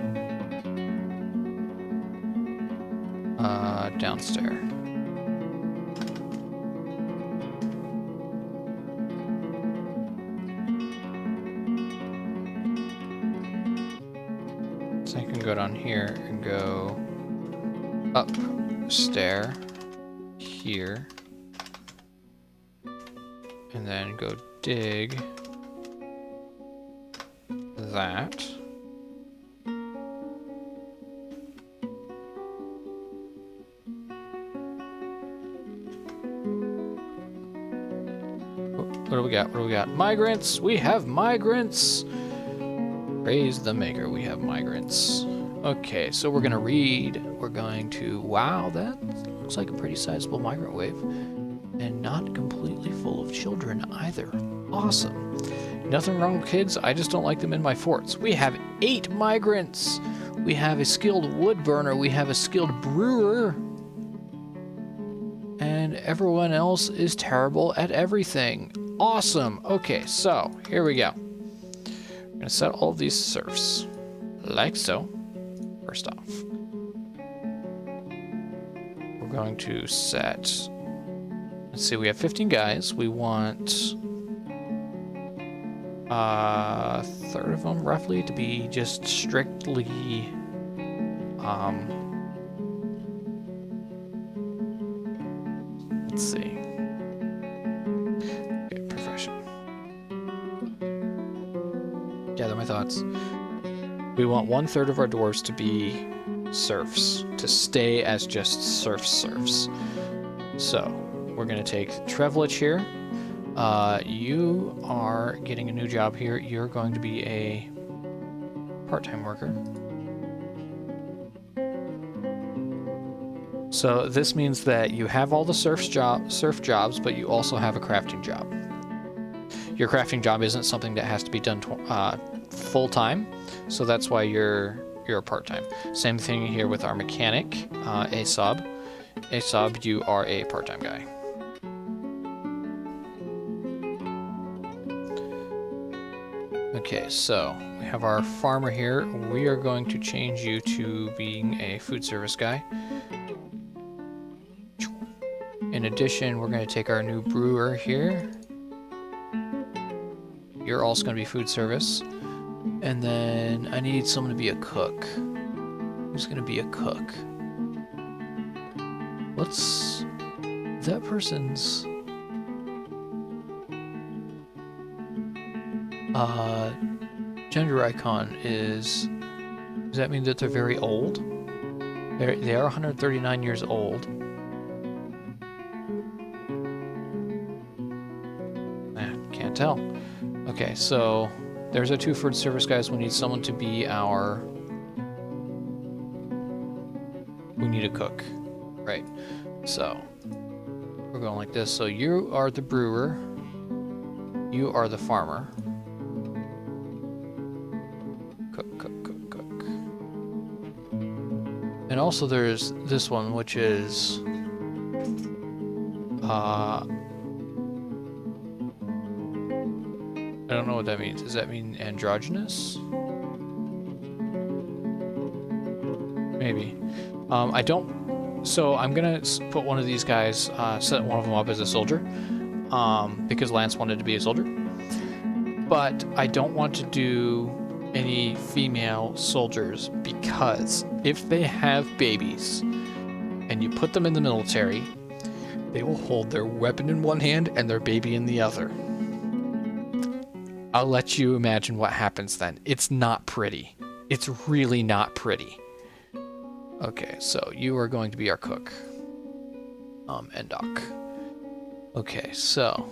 Speaker 1: Downstair. So I can go down here and go up stair here. And then go dig that. What do we got? What do we got? Migrants! We have migrants! Praise the maker, we have migrants. Okay, so we're gonna read. We're going to... Wow, that looks like a pretty sizable migrant wave. And not completely full of children either. Awesome. Nothing wrong with kids, I just don't like them in my forts. We have 8 migrants! We have a skilled wood burner, we have a skilled brewer, and everyone else is terrible at everything. Awesome! Okay, so, here we go. We're gonna set all of these serfs, like so. First off. We're going to set... Let's see, we have 15 guys. We want... a third of them, roughly, to be just strictly... Let's see. Okay, profession. Gather my thoughts. We want 1/3 of our dwarves to be serfs, to stay as just serfs. So, we're going to take Trevelich here. You are getting a new job here. You're going to be a part-time worker. So this means that you have all the serf jobs, but you also have a crafting job. Your crafting job isn't something that has to be done full-time, so that's why you're part-time. Same thing here with our mechanic, Asob. Asob, you are a part-time guy. Okay, so we have our farmer here. We are going to change you to being a food service guy. In addition, we're going to take our new brewer here. You're also going to be food service. And then I need someone to be a cook. Who's going to be a cook? What's that person's... gender icon is... Does that mean that they're very old? They are 139 years old. Can't tell. Okay, so there's our 2 food service guys. We need someone to be our... We need a cook. Right. So, we're going like this. So you are the brewer. You are the farmer. Cook. And also there's this one, which is... I don't know what that means. Does that mean androgynous? Maybe. I don't... So I'm gonna put one of these guys, set one of them up as a soldier, because Lance wanted to be a soldier. But I don't want to do any female soldiers, because if they have babies and you put them in the military, they will hold their weapon in one hand and their baby in the other. I'll let you imagine what happens then. It's not pretty. It's really not pretty. Okay, so you are going to be our cook. Endok. Okay, so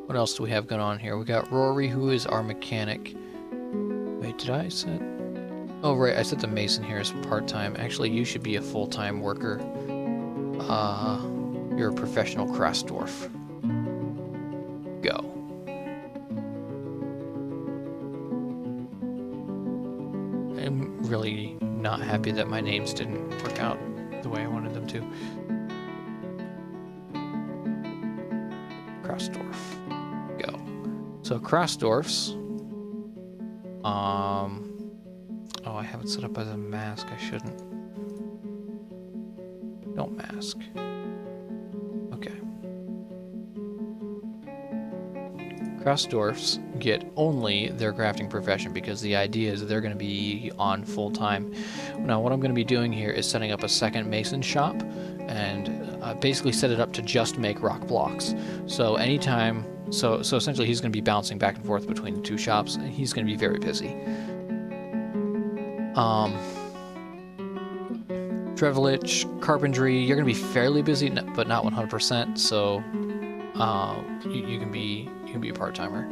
Speaker 1: what else do we have going on here? We got Rory, who is our mechanic. Wait, did I set... Oh, right, I set the mason here as part-time. Actually, you should be a full-time worker. You're a professional Dwarf. Go. I'm really not happy that my names didn't work out the way I wanted them to. Dwarf. Go. So Dwarfs. Oh, I have it set up as a mask. I shouldn't. Don't mask. Okay. Dwarfs get only their crafting profession because the idea is they're going to be on full time. Now, what I'm going to be doing here is setting up a second mason shop and basically set it up to just make rock blocks. So anytime, so essentially he's going to be bouncing back and forth between the 2 shops, and he's going to be very busy. Trevelich, carpentry, you're going to be fairly busy, but not 100%. So you can can be a part-timer.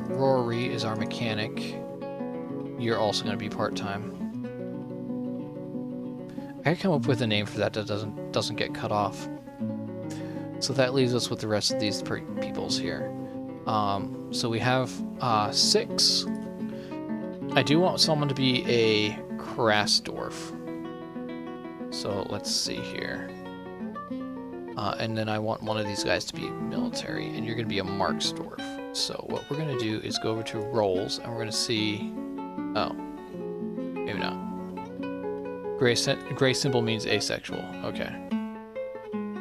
Speaker 1: Rory is our mechanic. You're also going to be part-time. I can come up with a name for that that doesn't get cut off. So that leaves us with the rest of these peoples here. So we have 6. I do want someone to be a Dwarf. So let's see here. And then I want one of these guys to be military, and you're going to be a Dwarf. So what we're going to do is go over to roles, and we're going to see... Oh, maybe not. Gray symbol means asexual. Okay.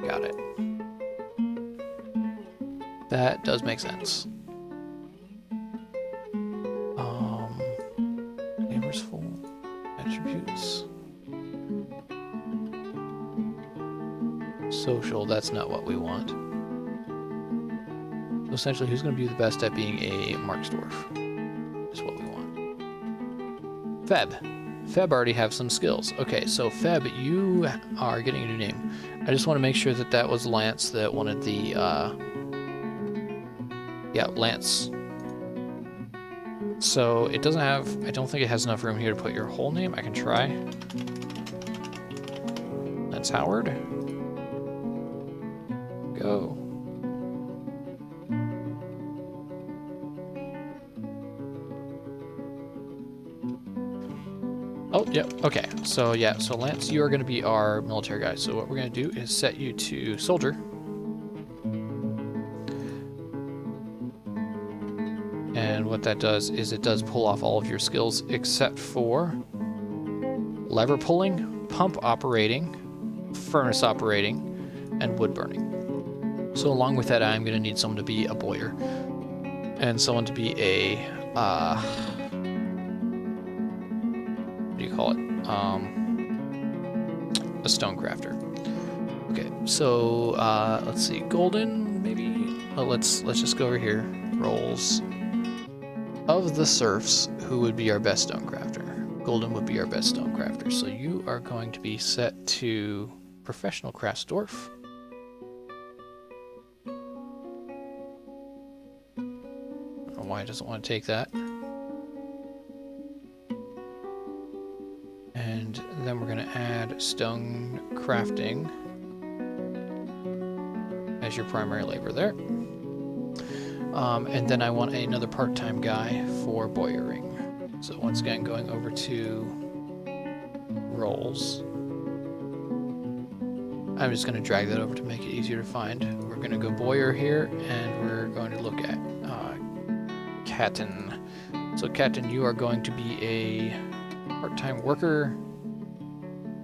Speaker 1: Got it. That does make sense. Neighbors full attributes. Social, that's not what we want. So essentially, who's going to be the best at being a Dwarf? Is what we want. Feb. Feb already have some skills. Okay, so Feb, you are getting a new name. I just want to make sure that that was Lance that wanted the, yeah, Lance. So it doesn't have, I don't think it has enough room here to put your whole name. I can try. Lance Howard. Go. Oh, yeah, okay. So, yeah, so Lance, you are going to be our military guy. So what we're going to do is set you to soldier. And what that does is it does pull off all of your skills except for lever pulling, pump operating, furnace operating, and wood burning. So along with that, I'm going to need someone to be a bowyer and someone to be a, what do you call it? A stone crafter. Okay, so let's see, golden maybe. Oh, let's just go over here. Roles. Of the serfs, who would be our best stone crafter? Golden would be our best stone crafter. So you are going to be set to professional crafts dwarf. I don't know why it doesn't want to take that. And then we're going to add stone crafting as your primary labor there. And then I want another part-time guy for bowyering. So once again, going over to roles. I'm just going to drag that over to make it easier to find. We're going to go bowyer here, and we're going to look at Catton. So Catton, you are going to be a part-time worker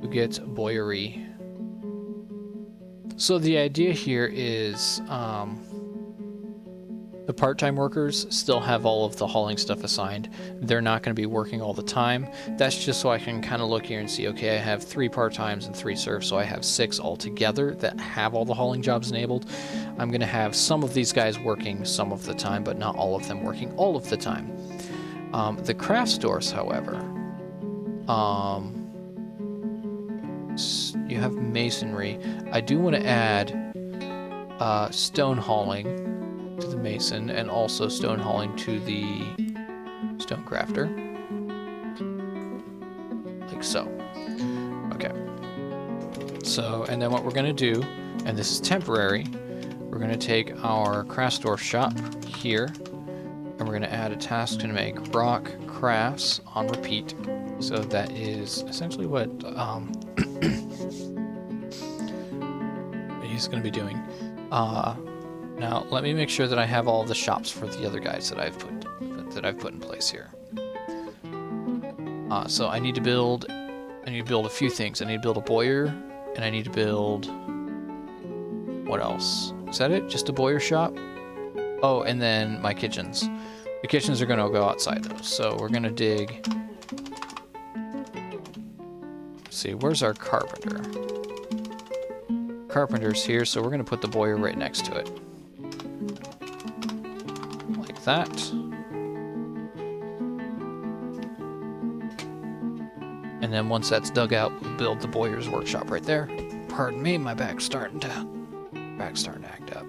Speaker 1: who gets bowyery. So the idea here is the part-time workers still have all of the hauling stuff assigned. They're not going to be working all the time. That's just so I can kind of look here and see, okay, I have 3 part-times and 3 serfs, so I have 6 altogether that have all the hauling jobs enabled. I'm going to have some of these guys working some of the time, but not all of them working all of the time. The craft stores, however, you have masonry. I do want to add stone hauling to the mason, and also stone hauling to the stone crafter, like so. Okay, so and then what we're going to do, and this is temporary, we're going to take our Craftsdorf shop here, and we're going to add a task to make rock crafts on repeat. So that is essentially what he's going to be doing. Now, let me make sure that I have all the shops for the other guys that I've put in place here. So I need to build a few things. I need to build a bowyer, and I need to build, what else? Is that it? Just a bowyer shop? Oh, and then my kitchens. The kitchens are going to go outside though. So we're going to dig. Let's see, where's our carpenter? Carpenter's here, so we're going to put the bowyer right next to it. That. And then once that's dug out, we'll build the bowyer's workshop right there. Pardon me, my back's starting to act up.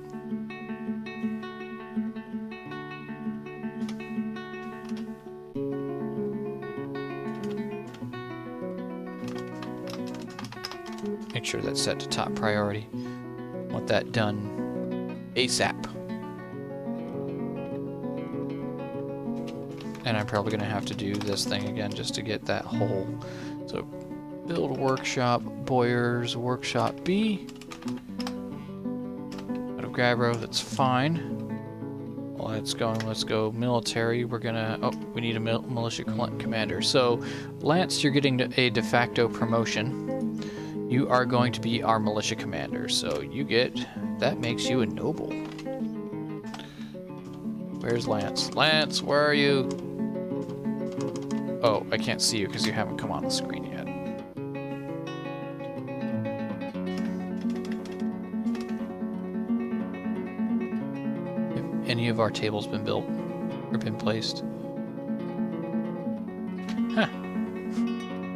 Speaker 1: make sure that's set to top priority. Want that done ASAP. And I'm probably going to have to do this thing again just to get that whole. So build workshop, Boyer's workshop B. Out of Gabbro, that's fine. While that's going, let's go military. We're gonna, oh, we need a militia commander. So Lance, you're getting a de facto promotion. You are going to be our militia commander. So you get, that makes you a noble. Where's Lance? Lance, where are you? Oh, I can't see you because you haven't come on the screen yet. Have any of our tables been built or been placed? Huh.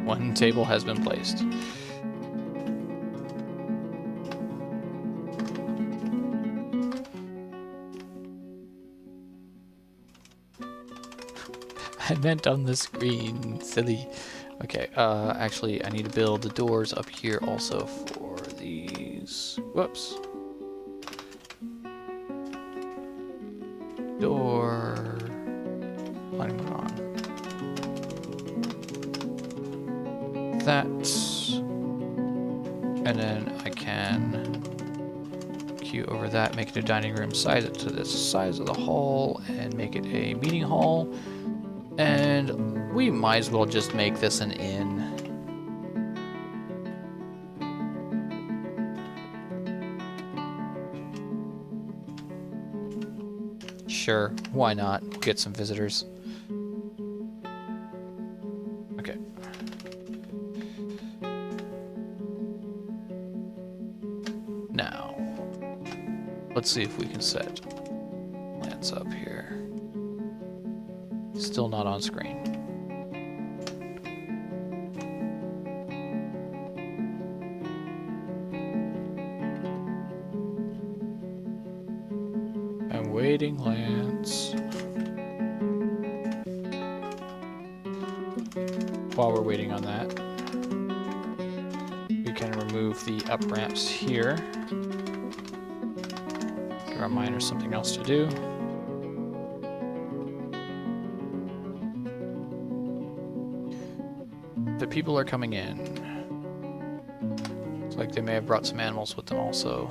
Speaker 1: One table has been placed. I meant on the screen, silly. Okay, actually I need to build the doors up here also for these. Whoops. Door. Letting it on. That. And then I can queue over that, make it a dining room, size it to the size of the hall, and make it a meeting hall. And we might as well just make this an inn. Sure, why not? We'll get some visitors. Okay. Now, let's see if we can set Lance up here. Still not on screen. I'm waiting, Lance. While we're waiting on that, we can remove the up ramps here. Give our miners something else to do. The people are coming in. Looks like they may have brought some animals with them also.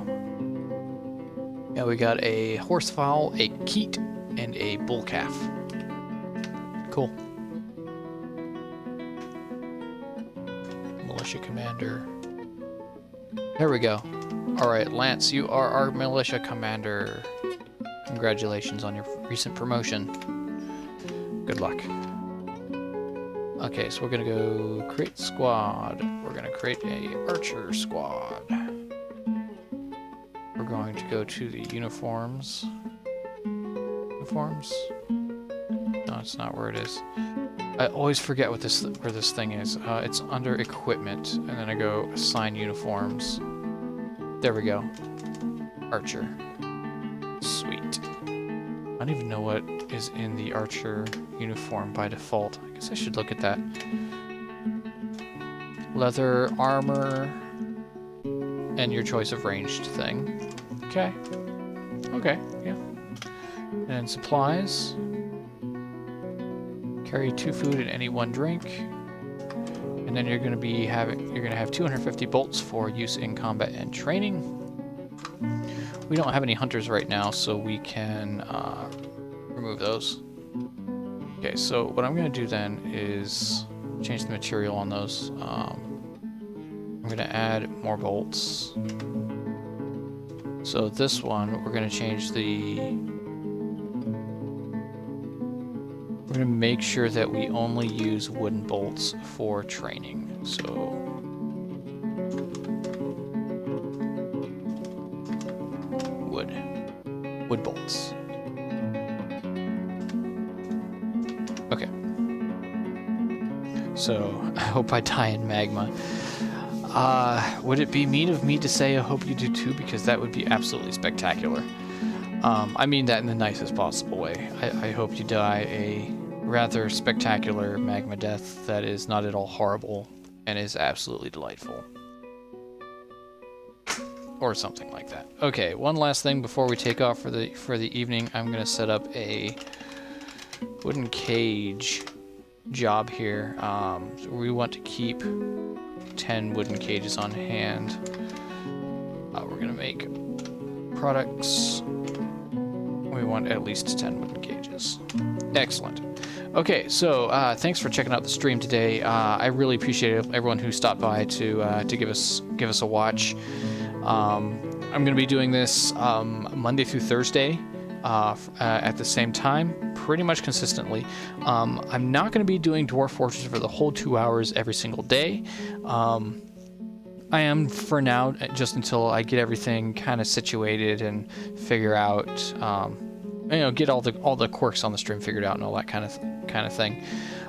Speaker 1: Yeah, we got a horsefowl, a keet, and a bull calf. Cool. Militia commander. There we go. Alright, Lance, you are our militia commander. Congratulations on your recent promotion. Good luck. Okay, so we're gonna go create squad. We're gonna create a archer squad. We're going to go to the uniforms. Uniforms? No, it's not where it is. I always forget what where this thing is. It's under equipment, and then I go assign uniforms. There we go. Archer. Sweet. I don't even know what is in the archer uniform by default. I guess I should look at that. Leather, armor, and your choice of ranged thing. Okay. Okay, yeah. And supplies. Carry 2 food and any 1 drink. And then you're gonna have 250 bolts for use in combat and training. We don't have any hunters right now, so we can remove those. Okay, so what I'm going to do then is change the material on those. I'm going to add more bolts. So this one, we're going to change the... We're going to make sure that we only use wooden bolts for training. So... wood bolts. Okay. So, I hope I die in magma. Would it be mean of me to say I hope you do too? Because that would be absolutely spectacular. I mean that in the nicest possible way. I hope you die a rather spectacular magma death that is not at all horrible and is absolutely delightful. or something like that. Okay, one last thing before we take off for the evening. I'm gonna set up a wooden cage job here. So we want to keep 10 wooden cages on hand. We're gonna make products. We want at least 10 wooden cages. Excellent. Okay, so thanks for checking out the stream today. I really appreciate everyone who stopped by to give us a watch. I'm going to be doing this Monday through Thursday at the same time, pretty much consistently. I'm not going to be doing Dwarf Fortress for the whole 2 hours every single day. I am for now, just until I get everything kind of situated and figure out, get all the quirks on the stream figured out and all that kind of thing.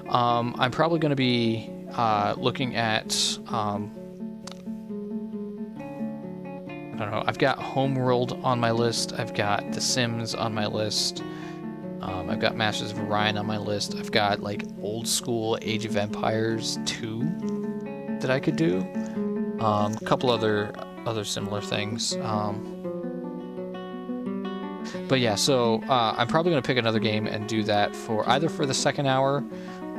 Speaker 1: I'm probably going to be looking at, I don't know, I've got Homeworld on my list, I've got The Sims on my list, I've got Masters of Orion on my list, I've got like old school Age of Empires 2 that I could do, a couple other similar things. But yeah, so I'm probably going to pick another game and do that for either for the second hour,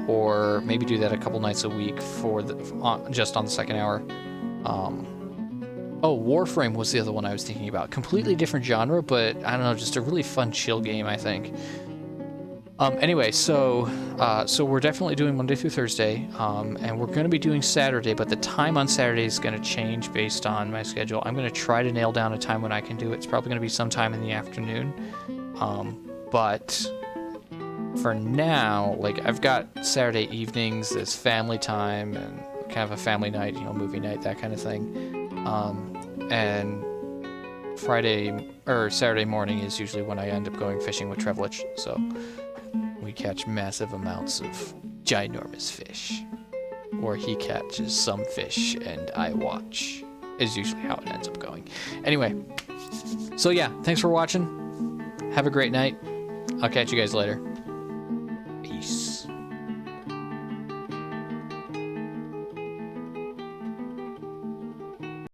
Speaker 1: or maybe do that a couple nights a week for just on the second hour. Oh, Warframe was the other one I was thinking about. Completely different genre, but I don't know, just a really fun chill game, I think. Anyway, so we're definitely doing Monday through Thursday, and we're going to be doing Saturday, but the time on Saturday is going to change based on my schedule. I'm going to try to nail down a time when I can do it. It's probably going to be sometime in the afternoon, but for now, like, I've got Saturday evenings, there's family time, and kind of a family night, movie night, that kind of thing, and Friday or Saturday morning is usually when I end up going fishing with Trevelich, so we catch massive amounts of ginormous fish. Or he catches some fish and I watch, is usually how it ends up going. Anyway, so yeah, thanks for watching. Have a great night. I'll catch you guys later. Peace.